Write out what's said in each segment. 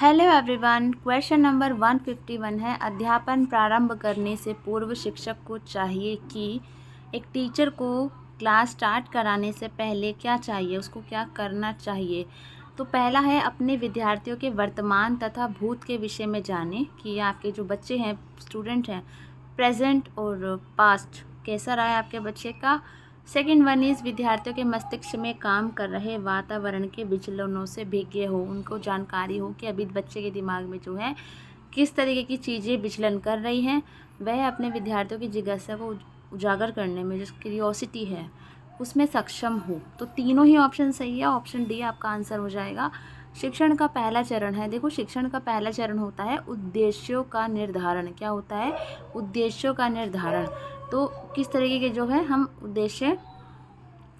Hello everyone. Question number 151 है, अध्यापन प्रारंभ करने से पूर्व शिक्षक को चाहिए कि एक टीचर को क्लास स्टार्ट कराने से पहले क्या चाहिए, उसको क्या करना चाहिए। तो पहला है, अपने विद्यार्थियों के वर्तमान तथा भूत के विषय में जाने कि आपके जो बच्चे हैं, स्टूडेंट हैं, प्रेजेंट और पास्ट कैसा रहा है आपके बच्चे का। सेकेंड वन इज़, विद्यार्थियों के मस्तिष्क में काम कर रहे वातावरण के विचलनों से भिज्ञ हो, उनको जानकारी हो कि अभी बच्चे के दिमाग में जो है किस तरीके की चीज़ें विचलन कर रही हैं। वह अपने विद्यार्थियों की जिज्ञासा को उजागर करने में, जो क्यूरियोसिटी है, उसमें सक्षम हो। तो तीनों ही ऑप्शन सही है, ऑप्शन डी आपका आंसर हो जाएगा। शिक्षण का पहला चरण है, देखो शिक्षण का पहला चरण होता है उद्देश्यों का निर्धारण। क्या होता है? उद्देश्यों का निर्धारण। तो किस तरीके के जो है हम उद्देश्य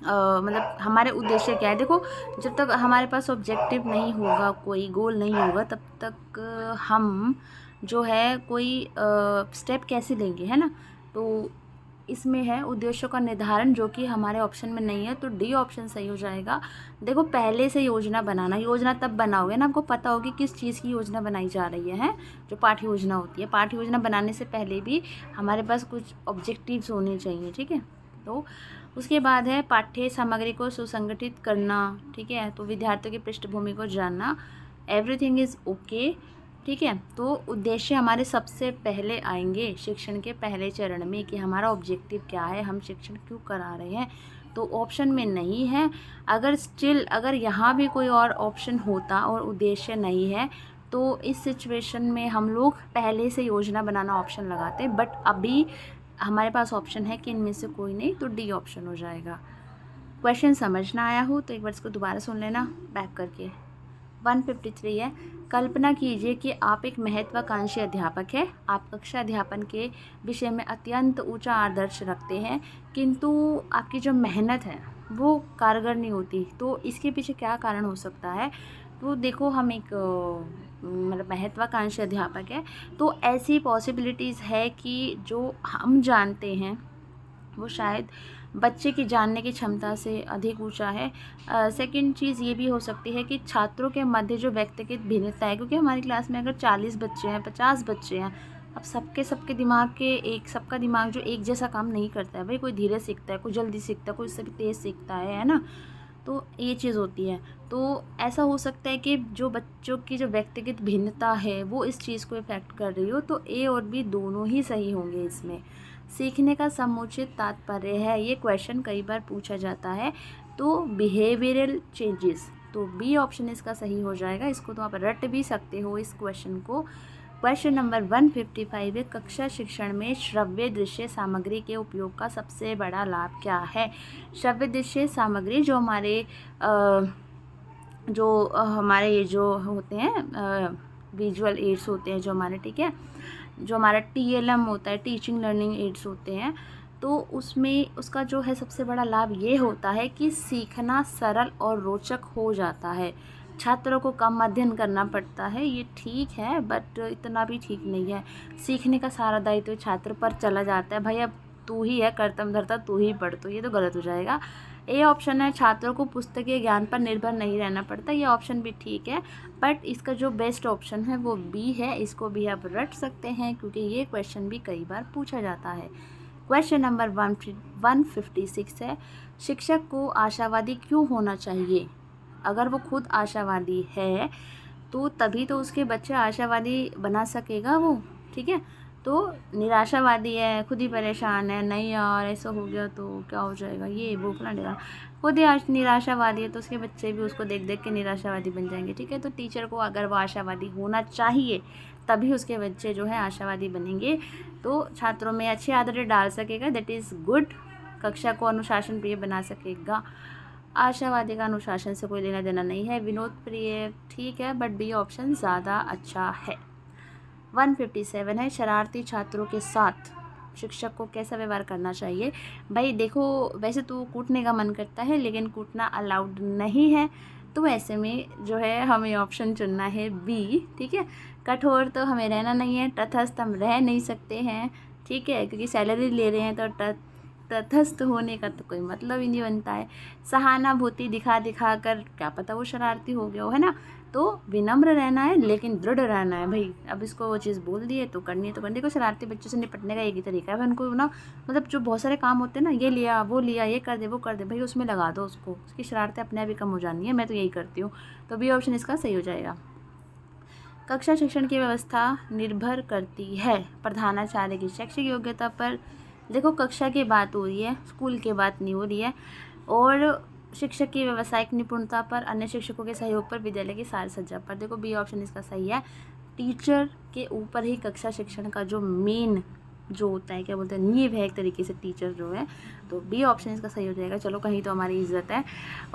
मतलब हमारे उद्देश्य क्या है। देखो, जब तक हमारे पास ऑब्जेक्टिव नहीं होगा, कोई गोल नहीं होगा, तब तक हम जो है कोई स्टेप कैसे लेंगे, है ना। तो इसमें है उद्देश्यों का निर्धारण, जो कि हमारे ऑप्शन में नहीं है, तो डी ऑप्शन सही हो जाएगा। देखो, पहले से योजना बनाना, योजना तब बनाओगे ना आपको पता होगी किस चीज़ की योजना बनाई जा रही है। जो पाठ्य योजना होती है, पाठ्य योजना बनाने से पहले भी हमारे पास कुछ ऑब्जेक्टिव्स होने चाहिए, ठीक है। तो उसके बाद है पाठ्य सामग्री को सुसंगठित करना, ठीक है। तो विद्यार्थियों की पृष्ठभूमि को जानना, एवरीथिंग इज़ ओके, ठीक है। तो उद्देश्य हमारे सबसे पहले आएंगे शिक्षण के पहले चरण में कि हमारा ऑब्जेक्टिव क्या है, हम शिक्षण क्यों करा रहे हैं। तो ऑप्शन में नहीं है। अगर यहाँ भी कोई और ऑप्शन होता और उद्देश्य नहीं है, तो इस सिचुएशन में हम लोग पहले से योजना बनाना ऑप्शन लगाते, बट अभी हमारे पास ऑप्शन है कि इनमें से कोई नहीं, तो डी ऑप्शन हो जाएगा। क्वेश्चन समझ ना आया हो तो एक बार इसको दोबारा सुन लेना बैक करके। 153 है, कल्पना कीजिए कि आप एक महत्वाकांक्षी अध्यापक हैं। आप कक्षा अध्यापन के विषय में अत्यंत ऊंचा आदर्श रखते हैं, किंतु आपकी जो मेहनत है वो कारगर नहीं होती। तो इसके पीछे क्या कारण हो सकता है। तो देखो, हम एक मतलब महत्वाकांक्षी अध्यापक है, तो ऐसी पॉसिबिलिटीज़ है कि जो हम जानते हैं वो शायद बच्चे की जानने की क्षमता से अधिक ऊंचा है। सेकंड चीज़ ये भी हो सकती है कि छात्रों के मध्य जो व्यक्तिगत भिन्नता है, क्योंकि हमारी क्लास में अगर 40 बच्चे हैं, 50 बच्चे हैं, अब सबके दिमाग के सबका दिमाग जो एक जैसा काम नहीं करता है भाई। कोई धीरे सीखता है, कोई जल्दी सीखता है, कोई इससे भी तेज़ सीखता है ना। तो ये चीज़ होती है। तो ऐसा हो सकता है कि जो बच्चों की जो व्यक्तिगत भिन्नता है वो इस चीज़ को इफ़ेक्ट कर रही हो। तो ए और बी दोनों ही सही होंगे इसमें। सीखने का समुचित तात्पर्य है, ये क्वेश्चन कई बार पूछा जाता है। तो बिहेवियरल चेंजेस, तो बी ऑप्शन इसका सही हो जाएगा। इसको तो आप रट भी सकते हो इस क्वेश्चन को। क्वेश्चन नंबर 155 है, कक्षा शिक्षण में श्रव्य दृश्य सामग्री के उपयोग का सबसे बड़ा लाभ क्या है। श्रव्य दृश्य सामग्री जो हमारे ये जो होते हैं विजुअल एड्स होते हैं जो हमारे, ठीक है, जो हमारा TLM होता है, टीचिंग लर्निंग एड्स होते हैं। तो उसमें उसका जो है सबसे बड़ा लाभ ये होता है कि सीखना सरल और रोचक हो जाता है। छात्रों को कम अध्ययन करना पड़ता है, ये ठीक है, बट इतना भी ठीक नहीं है। सीखने का सारा दायित्व छात्र पर चला जाता है, भाई अब तू ही है कर्तव्य धर्ता, तू ही पढ़, तो ये तो गलत हो जाएगा। ए ऑप्शन है, छात्रों को पुस्तकीय ज्ञान पर निर्भर नहीं रहना पड़ता, ये ऑप्शन भी ठीक है, बट इसका जो बेस्ट ऑप्शन है वो बी है। इसको भी आप रट सकते हैं क्योंकि ये क्वेश्चन भी कई बार पूछा जाता है। क्वेश्चन नंबर 156 है, शिक्षक को आशावादी क्यों होना चाहिए। अगर वो खुद आशावादी है तो तभी तो उसके बच्चे आशावादी बना सकेगा वो, ठीक है। तो निराशावादी है, खुद ही परेशान है, नहीं यार ऐसा हो गया तो क्या हो जाएगा, ये वो फलाना ढिकाना, खुद ही निराशावादी है, तो उसके बच्चे भी उसको देख देख के निराशावादी बन जाएंगे, ठीक है। तो टीचर को अगर वो आशावादी होना चाहिए तभी उसके बच्चे जो है आशावादी बनेंगे, तो छात्रों में अच्छी आदतें डाल सकेगा, दैट इज़ गुड। कक्षा को अनुशासन प्रिय बना सकेगा। आशावादी का अनुशासन से कोई लेना देना नहीं है। विनोद प्रिय ठीक है, बट बी ऑप्शन ज़्यादा अच्छा है। 157 है, शरारती छात्रों के साथ शिक्षक को कैसा व्यवहार करना चाहिए। भाई देखो, वैसे तो कूटने का मन करता है लेकिन कूटना अलाउड नहीं है, तो ऐसे में जो है हमें ऑप्शन चुनना है बी, ठीक है। कठोर तो हमें रहना नहीं है, तटस्थ हम रह नहीं सकते हैं, ठीक है, क्योंकि सैलरी ले रहे हैं तो तटस्थ होने का तो कोई मतलब ही नहीं बनता है। सहानुभूति दिखा दिखा कर क्या पता वो शरारती हो गया हो, है ना। तो विनम्र रहना है लेकिन दृढ़ रहना है भाई। अब इसको वो चीज़ बोल दी है तो करनी है तो करनी है। देखो शरारती बच्चों से निपटने का एक ही तरीका है भाई, उनको ना मतलब जो बहुत सारे काम होते हैं ना, ये लिया वो लिया, ये कर दे वो कर दे, भाई उसमें लगा दो उसको, उसकी शरारतें अपने आप ही कम हो जानी है। मैं तो यही करती हूँ। तो बी ऑप्शन इसका सही हो जाएगा। कक्षा शिक्षण की व्यवस्था निर्भर करती है प्रधानाचार्य की शैक्षिक योग्यता पर। देखो कक्षा की बात हो रही है, स्कूल की बात नहीं हो रही है। और शिक्षक की व्यावसायिक निपुणता पर, अन्य शिक्षकों के सहयोग पर, विद्यालय की साज सज्जा पर। देखो बी ऑप्शन इसका सही है। टीचर के ऊपर ही कक्षा शिक्षण का जो मेन जो होता है, क्या बोलते हैं, नींव है एक तरीके से टीचर जो है। तो बी ऑप्शन इसका सही हो जाएगा। चलो कहीं तो हमारी इज्जत है।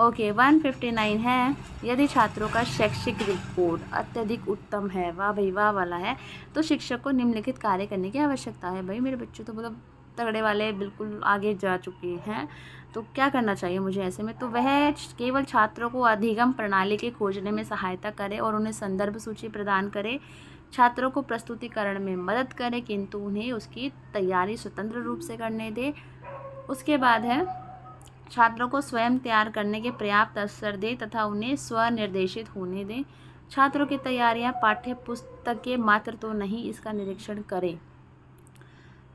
ओके 159 है, यदि छात्रों का शैक्षिक रिपोर्ट अत्यधिक उत्तम है, वाह भाई वाह वाला है, तो शिक्षक को निम्नलिखित कार्य करने की आवश्यकता है। भाई मेरे बच्चे तो मतलब तगड़े वाले बिल्कुल आगे जा चुके हैं, तो क्या करना चाहिए मुझे ऐसे में? तो वह केवल छात्रों को अधिगम प्रणाली के खोजने में सहायता करे और उन्हें संदर्भ सूची प्रदान करे, छात्रों को प्रस्तुतिकरण में मदद करे, किंतु उन्हें उसकी तैयारी स्वतंत्र रूप से करने दे। उसके बाद है छात्रों को स्वयं तैयार करने के पर्याप्त अवसर दे तथा उन्हें स्वनिर्देशित होने दें। छात्रों की तैयारियां पाठ्य पुस्तक के मात्र तो नहीं, इसका निरीक्षण करें।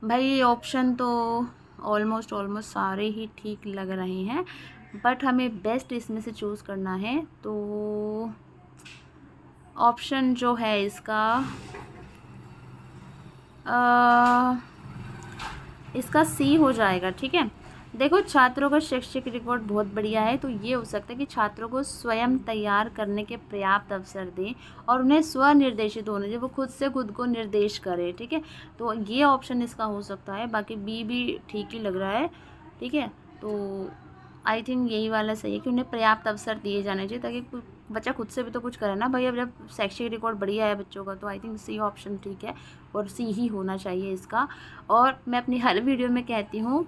भाई ऑप्शन तो ऑलमोस्ट सारे ही ठीक लग रहे हैं, बट हमें बेस्ट इसमें से चूज़ करना है। तो ऑप्शन जो है इसका सी हो जाएगा। ठीक है, देखो छात्रों का शैक्षिक रिकॉर्ड बहुत बढ़िया है, तो ये हो सकता है कि छात्रों को स्वयं तैयार करने के पर्याप्त अवसर दें और उन्हें स्वनिर्देशित होने दें, वो खुद से खुद को निर्देश करें। ठीक है, तो ये ऑप्शन इसका हो सकता है। बाकी बी भी ठीक ही लग रहा है। ठीक है, तो आई थिंक यही वाला सही है कि उन्हें पर्याप्त अवसर दिए जाने चाहिए, ताकि बच्चा खुद से भी तो कुछ करे ना भाई। अब जब शैक्षिक रिकॉर्ड बढ़िया है बच्चों का, तो आई थिंक सी ऑप्शन ठीक है और सी ही होना चाहिए इसका। और मैं अपनी हर वीडियो में कहती हूँ,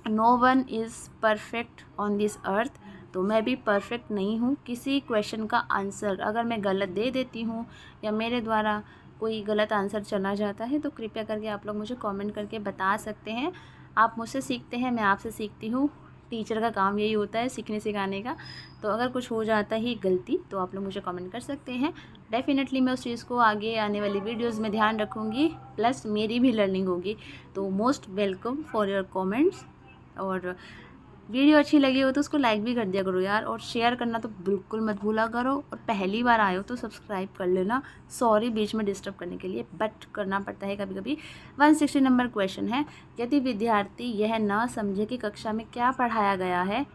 no one is perfect on this earth. तो मैं भी परफेक्ट नहीं हूँ। किसी क्वेश्चन का आंसर अगर मैं गलत दे देती हूँ या मेरे द्वारा कोई गलत आंसर चला जाता है, तो कृपया करके आप लोग मुझे कमेंट करके बता सकते हैं। आप मुझसे सीखते हैं, मैं आपसे सीखती हूँ। टीचर का काम यही होता है, सीखने सिखाने का। तो अगर कुछ हो जाता है गलती, तो आप लोग मुझे कमेंट कर सकते हैं। डेफिनेटली मैं उस चीज़ को आगे आने वाली वीडियोस में ध्यान रखूँगी, प्लस मेरी भी लर्निंग होगी। तो most welcome for your comments. और वीडियो अच्छी लगी हो तो उसको लाइक भी कर दिया करो यार, और शेयर करना तो बिल्कुल मत भूला करो। और पहली बार आए हो तो सब्सक्राइब कर लेना। सॉरी बीच में डिस्टर्ब करने के लिए, बट करना पड़ता है कभी कभी। 160 नंबर क्वेश्चन है, यदि विद्यार्थी यह ना समझे कि कक्षा में क्या पढ़ाया गया है,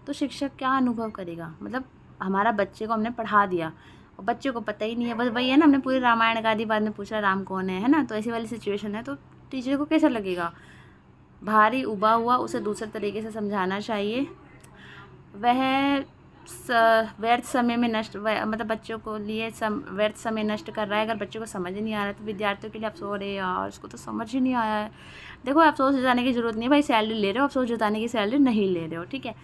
तो शिक्षक क्या अनुभव करेगा? मतलब हमारा बच्चे को हमने पढ़ा दिया और बच्चे को पता ही नहीं है, बस वही है ना, हमने पूरी रामायण का आदि बाद में पूछा राम कौन है ना। तो ऐसी वाली सिचुएशन है, तो टीचर को कैसा लगेगा? भारी उबा हुआ, उसे दूसरे तरीके से समझाना चाहिए। वह व्यर्थ समय में नष्ट, मतलब बच्चों को लिए व्यर्थ समय नष्ट कर रहा है। अगर बच्चों को समझ नहीं आ रहा है तो विद्यार्थियों के लिए अफसोस, अरे यार उसको तो समझ ही नहीं आया है। देखो अफसोस जताने की ज़रूरत नहीं है भाई, सैलरी ले रहे हो, अफसोस जताने की सैलरी नहीं ले रहे हो। ठीक है,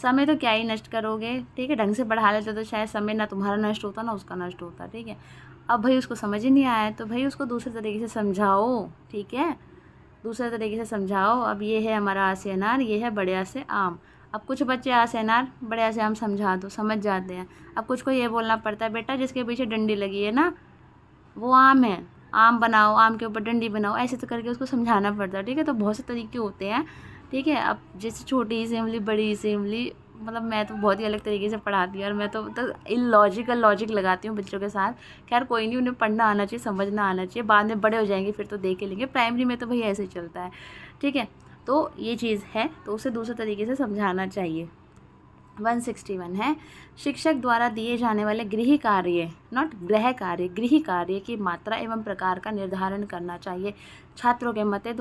समय तो क्या ही नष्ट करोगे। ठीक है, ढंग से पढ़ा लेते तो शायद समय ना तुम्हारा नष्ट होता ना उसका नष्ट होता। ठीक है, अब भाई उसको समझ ही नहीं आया है तो भाई उसको दूसरे तरीके से समझाओ। ठीक है, दूसरे तरीके से समझाओ। अब ये है हमारा आ से अनार, ये है बड़े आ से आम। अब कुछ बच्चे आ से अनार बड़े आ से आम समझा दो, समझ जाते हैं। अब कुछ को ये बोलना पड़ता है, बेटा जिसके पीछे डंडी लगी है ना वो आम है, आम बनाओ, आम के ऊपर डंडी बनाओ, ऐसे तो करके उसको समझाना पड़ता है। ठीक है, तो बहुत से तरीके होते हैं। ठीक है, अब जैसे छोटी सी इमली बड़ी सी इमली, मतलब मैं तो बहुत ही अलग तरीके से पढ़ाती हूँ और मैं तो इलॉजिकल लॉजिक लगाती हूँ बच्चों के साथ। खैर कोई नहीं, उन्हें पढ़ना आना चाहिए, समझना आना चाहिए, बाद में बड़े हो जाएंगे फिर तो देख लेंगे। प्राइमरी में तो भाई ऐसे ही चलता है। ठीक है, तो ये चीज़ है, तो उसे दूसरे तरीके से समझाना चाहिए। 161 है, शिक्षक द्वारा दिए जाने वाले गृह कार्य, नॉट गृह कार्य, गृह कार्य की मात्रा एवं प्रकार का निर्धारण करना चाहिए छात्रों के मतों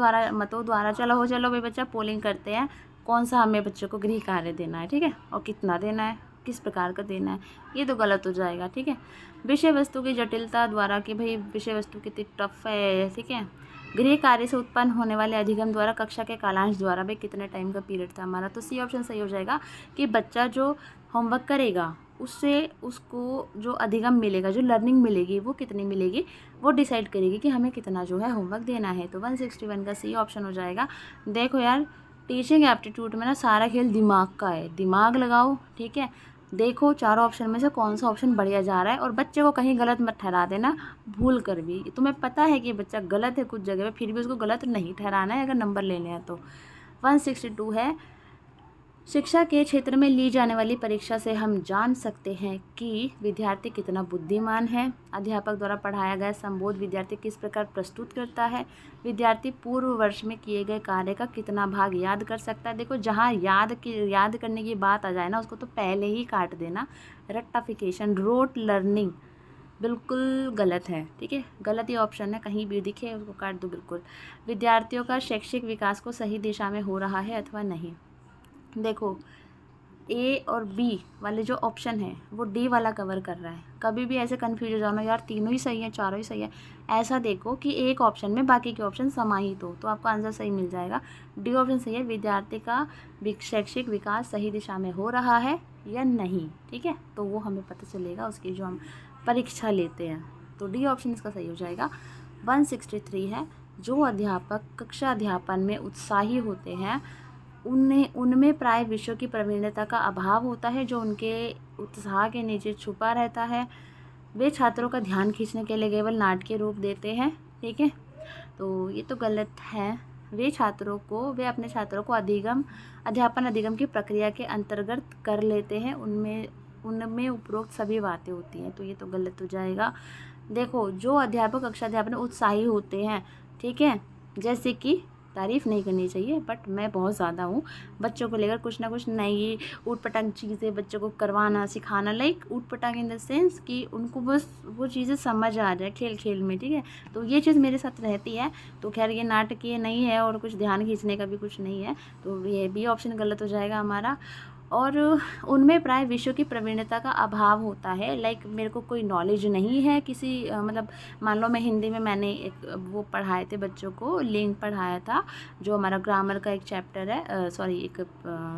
द्वारा। चलो भाई बच्चा पोलिंग करते हैं, कौन सा हमें बच्चों को गृह कार्य देना है। ठीक है, और कितना देना है, किस प्रकार का देना है, ये तो गलत हो जाएगा। ठीक है, विषय वस्तु की जटिलता द्वारा कि भाई विषय वस्तु कितनी टफ है। ठीक है, गृह कार्य से उत्पन्न होने वाले अधिगम द्वारा, कक्षा के कालांश द्वारा, भाई कितने टाइम का पीरियड था हमारा। तो सी ऑप्शन सही हो जाएगा कि बच्चा जो होमवर्क करेगा उससे उसको जो अधिगम मिलेगा, जो लर्निंग मिलेगी, वो कितनी मिलेगी, वो डिसाइड करेगी कि हमें कितना जो है होमवर्क देना है। तो 161 का सी ऑप्शन हो जाएगा। देखो यार, टीचिंग एप्टीट्यूड में ना सारा खेल दिमाग का है, दिमाग लगाओ। ठीक है, देखो चारों ऑप्शन में से कौन सा ऑप्शन बढ़िया जा रहा है, और बच्चे को कहीं गलत मत ठहरा देना भूल कर भी। तुम्हें पता है कि बच्चा गलत है कुछ जगह पे, फिर भी उसको गलत नहीं ठहराना है अगर नंबर लेने हैं तो। 162 है, शिक्षा के क्षेत्र में ली जाने वाली परीक्षा से हम जान सकते हैं कि विद्यार्थी कितना बुद्धिमान है। अध्यापक द्वारा पढ़ाया गया संबोध विद्यार्थी किस प्रकार प्रस्तुत करता है। विद्यार्थी पूर्व वर्ष में किए गए कार्य का कितना भाग याद कर सकता है। देखो जहाँ याद करने की बात आ जाए ना, उसको तो पहले ही काट देना। रेक्टाफिकेशन, रोट लर्निंग बिल्कुल गलत है, ठीक है, गलत ही ऑप्शन है, कहीं भी दिखे उसको काट दो बिल्कुल। विद्यार्थियों का शैक्षिक विकास को सही दिशा में हो रहा है अथवा नहीं। देखो ए और बी वाले जो ऑप्शन है वो डी वाला कवर कर रहा है। कभी भी ऐसे कन्फ्यूज हो जाना यार तीनों ही सही है चारों ही सही है, ऐसा देखो कि एक ऑप्शन में बाकी के ऑप्शन समाहित हो तो आपको आंसर सही मिल जाएगा। डी ऑप्शन सही है, विद्यार्थी का शैक्षिक विकास सही दिशा में हो रहा है या नहीं, ठीक है, तो वो हमें पता चलेगा उसकी जो हम परीक्षा लेते हैं। तो डी ऑप्शन इसका सही हो जाएगा। 163 है, जो अध्यापक कक्षा अध्यापन में उत्साही होते हैं उनमें प्राय विषयों की प्रवीणता का अभाव होता है जो उनके उत्साह के नीचे छुपा रहता है। वे छात्रों का ध्यान खींचने के लिए केवल नाटकीय रूप देते हैं, ठीक है, तो ये तो गलत है। वे अपने छात्रों को अध्यापन अधिगम की प्रक्रिया के अंतर्गत कर लेते हैं, उनमें उपरोक्त सभी बातें होती हैं, तो ये तो गलत हो जाएगा। देखो जो अध्यापक कक्षा अध्यापन में उत्साही होते हैं, ठीक है, जैसे कि तारीफ़ नहीं करनी चाहिए बट मैं बहुत ज़्यादा हूँ, बच्चों को लेकर कुछ ना कुछ नई ऊट पटांग चीज़ें बच्चों को करवाना सिखाना, लाइक ऊट पटांग इन द सेंस कि उनको बस वो चीज़ें समझ आ जाए खेल खेल में, ठीक है, तो ये चीज़ मेरे साथ रहती है। तो खैर ये नाटकीय नहीं है और कुछ ध्यान खींचने का भी कुछ नहीं है, तो ये भी ऑप्शन गलत हो जाएगा हमारा। और उनमें प्राय विषयों की प्रवीणता का अभाव होता है, लाइक मेरे को कोई नॉलेज नहीं है किसी मतलब मान लो मैं हिंदी में मैंने एक वो पढ़ाए थे बच्चों को, लिंक पढ़ाया था जो हमारा ग्रामर का एक चैप्टर है, सॉरी एक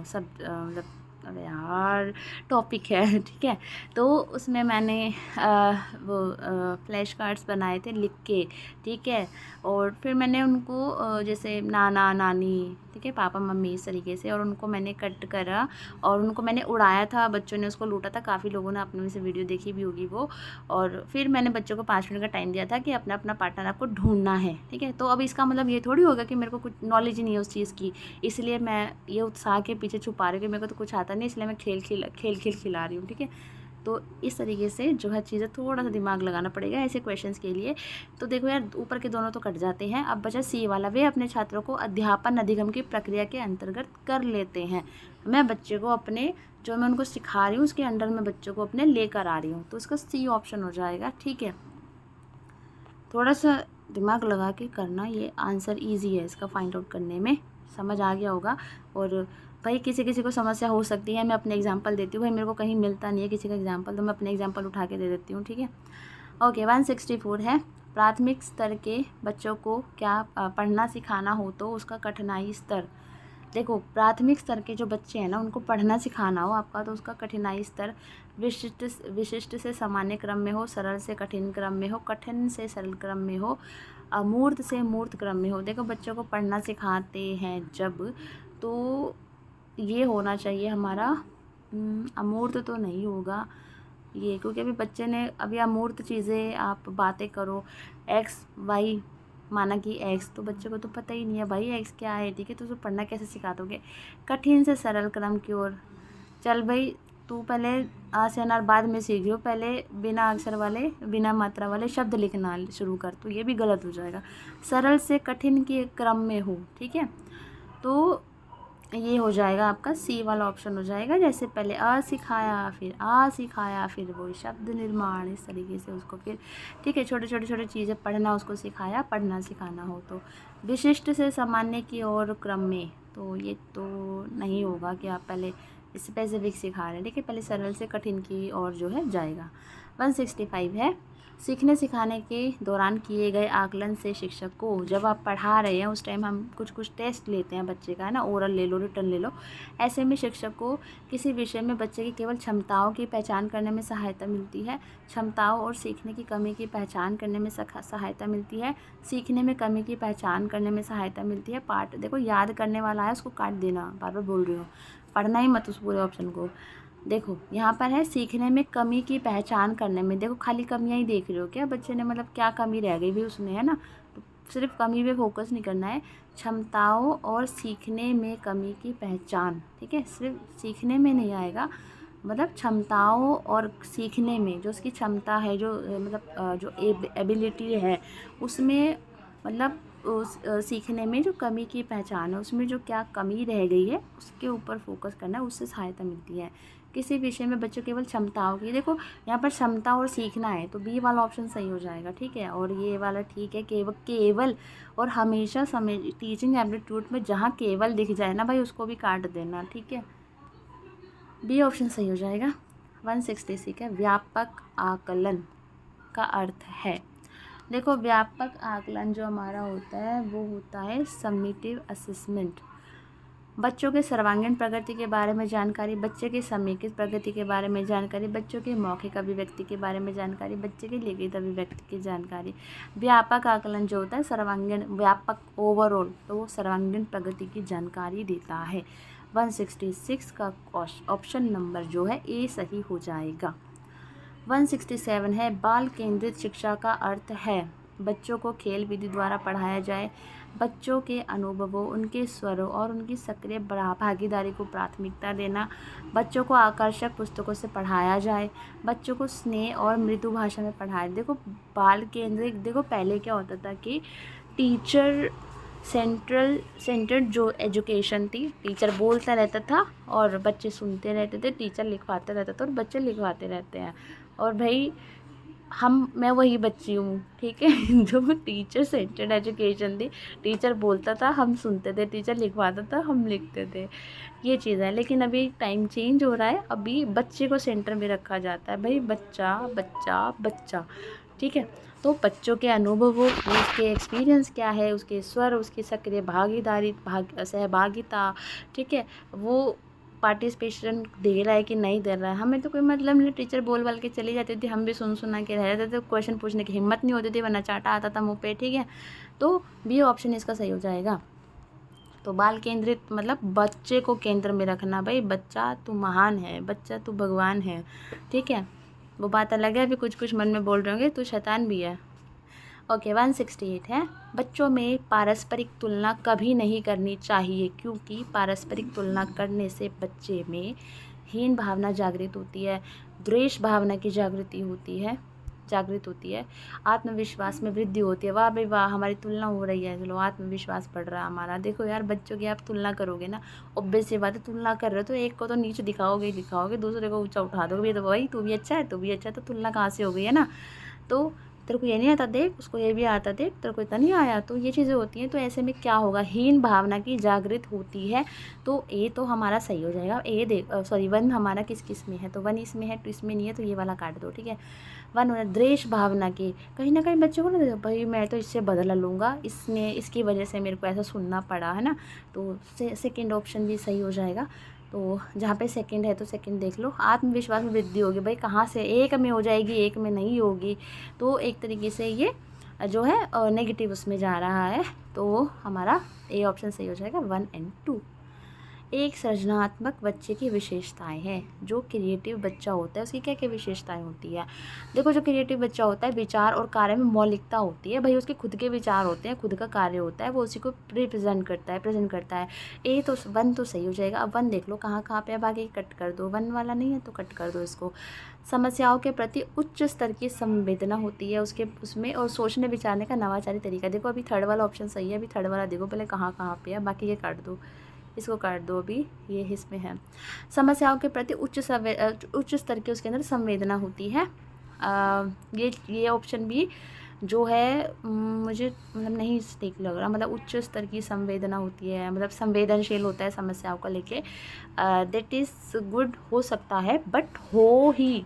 सब मतलब अरे यार टॉपिक है, ठीक है, तो उसमें मैंने वो फ्लैश कार्ड्स बनाए थे लिख के, ठीक है, और फिर मैंने उनको जैसे नाना नानी, ठीक है, पापा मम्मी इस तरीके से, और उनको मैंने कट करा और उनको मैंने उड़ाया था, बच्चों ने उसको लूटा था, काफ़ी लोगों ने अपने में से वीडियो देखी भी होगी वो, और फिर मैंने बच्चों को 5 मिनट का टाइम दिया था कि अपना अपना पार्टनर आपको ढूंढना है, ठीक है, तो अब इसका मतलब ये थोड़ी होगा कि मेरे को कुछ नॉलेज ही नहीं है उस चीज़ की, इसलिए मैं ये उत्साह के पीछे छुपा रही हूँ कि मेरे को तो कुछ आता नहीं, इसलिए मैं खेल खिला रही हूँ, ठीक है, तो इस तरीके से जो है चीज़ें थोड़ा सा दिमाग लगाना पड़ेगा ऐसे क्वेश्चंस के लिए। तो देखो यार ऊपर के दोनों तो कट जाते हैं, अब बचा सी वाला, वे अपने छात्रों को अध्यापन अधिगम की प्रक्रिया के अंतर्गत कर लेते हैं। मैं बच्चे को अपने जो मैं उनको सिखा रही हूँ उसके अंडर में बच्चों को अपने लेकर आ रही हूँ, तो इसका सी ऑप्शन हो जाएगा, ठीक है, थोड़ा सा दिमाग लगा के करना, ये आंसर ईजी है इसका फाइंड आउट करने में, समझ आ गया होगा। और भाई किसी किसी को समस्या हो सकती है, मैं अपने एग्जांपल देती हूँ, भाई मेरे को कहीं मिलता नहीं है किसी का एग्जांपल, तो मैं अपने एग्जांपल उठा के दे देती हूँ, ठीक है। ओके 164 है, प्राथमिक स्तर के बच्चों को क्या पढ़ना सिखाना हो तो उसका कठिनाई स्तर। देखो प्राथमिक स्तर के जो बच्चे हैं ना उनको पढ़ना सिखाना हो आपका, तो उसका कठिनाई स्तर विशिष्ट से सामान्य क्रम में हो, सरल से कठिन क्रम में हो, कठिन से सरल क्रम में हो, अमूर्त से मूर्त क्रम में हो। देखो बच्चों को पढ़ना सिखाते हैं जब, तो ये होना चाहिए हमारा अमूर्त तो नहीं होगा ये, क्योंकि अभी बच्चे ने अभी अमूर्त चीज़ें आप बातें करो, एक्स वाई माना कि एक्स, तो बच्चे को तो पता ही नहीं है भाई एक्स क्या है, ठीक है, तो उसको पढ़ना कैसे सिखा दोगे। कठिन से सरल क्रम की ओर, चल भाई तू पहले आ से अनार बाद में सीख लो, पहले बिना अक्षर वाले बिना मात्रा वाले शब्द लिखना शुरू कर, तो ये भी गलत हो जाएगा। सरल से कठिन के क्रम में हो, ठीक है, तो ये हो जाएगा आपका सी वाला ऑप्शन हो जाएगा, जैसे पहले अ सिखाया फिर वो शब्द निर्माण, इस तरीके से उसको फिर, ठीक है, छोटे छोटे चीज़ें पढ़ना उसको सिखाया, पढ़ना सिखाना हो। तो विशिष्ट से सामान्य की ओर क्रम में, तो ये तो नहीं होगा कि आप पहले स्पेसिफिक सिखा रहे हैं, ठीक है, पहले सरल से कठिन की ओर जो है जाएगा। 165 है, सीखने सिखाने के दौरान किए गए आकलन से शिक्षक को, जब आप पढ़ा रहे हैं उस टाइम हम कुछ टेस्ट लेते हैं बच्चे का, है ना, ओरल ले लो रिटर्न ले लो, ऐसे में शिक्षक को किसी विषय में बच्चे की केवल क्षमताओं की पहचान करने में सहायता मिलती है, क्षमताओं और सीखने की कमी की पहचान करने में सहायता मिलती है, सीखने में कमी की पहचान करने में सहायता मिलती है। पाठ देखो याद करने वाला है उसको काट देना, बार बार बोल रही हूँ, पढ़ना ही मत उस पूरे ऑप्शन को। देखो यहाँ पर है सीखने में कमी की पहचान करने में। देखो खाली कमियां ही देख रहे हो क्या बच्चे ने, मतलब क्या कमी रह गई भी उसमें, है ना। तो सिर्फ कमी पे फोकस नहीं करना है, क्षमताओं और सीखने में कमी की पहचान, ठीक है। सिर्फ सीखने में नहीं आएगा, मतलब क्षमताओं और सीखने में जो उसकी क्षमता है, जो मतलब जो एबिलिटी है उसमें, मतलब सीखने में जो कमी की पहचान है उसमें जो क्या कमी रह गई है उसके ऊपर फोकस करना है, उससे सहायता मिलती है। किसी विषय में बच्चों केवल क्षमताओं की, देखो यहाँ पर क्षमता और सीखना है तो बी वाला ऑप्शन सही हो जाएगा, ठीक है। और ये वाला ठीक है, केवल और हमेशा समय टीचिंग एप्टीट्यूड में जहाँ केवल दिख जाए ना भाई उसको भी काट देना, ठीक है। बी ऑप्शन सही हो जाएगा। 166 है, व्यापक आकलन का अर्थ है। देखो व्यापक आकलन जो हमारा होता है वो होता है समेटिव असेसमेंट। बच्चों के सर्वांगीण प्रगति के बारे में जानकारी, बच्चे की समेकित प्रगति के बारे में जानकारी, बच्चों के मौखिक अभिव्यक्ति के बारे में जानकारी, बच्चे की लिखित अभिव्यक्ति की जानकारी। व्यापक आकलन जो होता है सर्वांगीण, व्यापक ओवरऑल, तो वो सर्वांगीण प्रगति की जानकारी देता है। 166 का ऑप्शन नंबर जो है ए सही हो जाएगा। 167 है, बाल केंद्रित शिक्षा का अर्थ है बच्चों को खेल विधि द्वारा पढ़ाया जाए, बच्चों के अनुभवों, उनके स्वरों और उनकी सक्रिय भागीदारी को प्राथमिकता देना, बच्चों को आकर्षक पुस्तकों से पढ़ाया जाए, बच्चों को स्नेह और मृदु भाषा में पढ़ाया। देखो बाल केंद्रित, देखो पहले क्या होता था कि टीचर सेंटर्ड जो एजुकेशन थी, टीचर बोलता रहता था और बच्चे सुनते रहते थे, टीचर लिखवाते रहता था और बच्चे लिखवाते रहते हैं। और भाई मैं वही बच्ची हूँ, ठीक है जो टीचर सेंटर्ड एजुकेशन थी, टीचर बोलता था हम सुनते थे, टीचर लिखवाता था हम लिखते थे, ये चीज़ है। लेकिन अभी टाइम चेंज हो रहा है, अभी बच्चे को सेंटर में रखा जाता है, भाई बच्चा बच्चा बच्चा, ठीक है। तो बच्चों के अनुभवों, उसके एक्सपीरियंस क्या है, उसके स्वर, उसकी सक्रिय भागीदारी, सहभागिता, ठीक है, वो पार्टिसिपेशन दे रहा है कि नहीं दे रहा है, हमें तो कोई मतलब नहीं। टीचर बोल के चली जाती थी, हम भी सुना के रह जाते थे, क्वेश्चन पूछने की हिम्मत नहीं होती थी, वरना चाटा आता था मुँह पे, ठीक है। तो बी ऑप्शन इसका सही हो जाएगा। तो बाल केंद्रित मतलब बच्चे को केंद्र में रखना, भाई बच्चा तू महान है, बच्चा तू भगवान है, ठीक है। वो बात अलग है, अभी कुछ मन में बोल रहे होंगे तू शैतान भी है। ओके 168 है, बच्चों में पारस्परिक तुलना कभी नहीं करनी चाहिए क्योंकि पारस्परिक तुलना करने से बच्चे में हीन भावना जागृत होती है, द्वेष भावना की जागृत होती है, आत्मविश्वास में वृद्धि होती है। वाह भाई वाह, हमारी तुलना हो रही है, चलो आत्मविश्वास बढ़ रहा है हमारा। देखो यार बच्चों की आप तुलना करोगे ना, ऑब्वियस सी बात है, तुलना कर रहे हो तो एक को तो नीचे दिखाओगे, दूसरे को ऊंचा उठा दोगे, तो भाई तू भी अच्छा है, तो तुलना कहाँ से हो गई है ना। तो तेरे को ये नहीं आता देख, उसको ये भी आता देख, तेरे को इतना नहीं आया, तो ये चीज़ें होती हैं। तो ऐसे में क्या होगा, हीन भावना की जागृत होती है। तो ए तो हमारा सही हो जाएगा। ए देख सॉरी 1 हमारा किस में है, तो 1 इसमें है, 2 इसमें नहीं है, तो ये वाला काट दो, ठीक है। 1 हो द्वेष भावना की, कहीं ना कहीं बच्चों को ना भाई मैं तो इससे बदला लूँगा, इसकी वजह से मेरे को ऐसा सुनना पड़ा, है ना। तो सेकेंड ऑप्शन भी सही हो जाएगा। तो जहाँ पे सेकंड है तो सेकंड देख लो। आत्मविश्वास में वृद्धि होगी, भाई कहाँ से, एक में हो जाएगी, एक में नहीं होगी। तो एक तरीके से ये जो है नेगेटिव उसमें जा रहा है, तो हमारा ए ऑप्शन सही हो जाएगा 1 और 2। एक सृजनात्मक बच्चे की विशेषताएं हैं। जो क्रिएटिव बच्चा होता है उसकी क्या क्या विशेषताएं होती है। देखो जो क्रिएटिव बच्चा होता है विचार और कार्य में मौलिकता होती है, भाई उसके खुद के विचार होते हैं, खुद का कार्य होता है, वो उसी को प्रेजेंट करता है। ए तो 1 तो सही हो जाएगा। अब 1 देख लो कहाँ पे, अब आगे कट कर दो, 1 वाला नहीं है तो कट कर दो इसको। समस्याओं के प्रति उच्च स्तर की संवेदना होती है उसमें, और सोचने विचारने का नवाचारी तरीका। देखो अभी थर्ड वाला ऑप्शन सही है, अभी थर्ड वाला देखो पहले कहाँ पे है, बाकी ये काट दो, इसको काट दो, अभी ये इसमें है। समस्याओं के प्रति उच्च स्तर की उसके अंदर संवेदना होती है। ये ऑप्शन भी जो है मुझे मतलब नहीं ठीक लग रहा, मतलब उच्च स्तर की संवेदना होती है, मतलब संवेदनशील होता है समस्याओं को लेके, दैट इज़ गुड हो सकता है, बट हो ही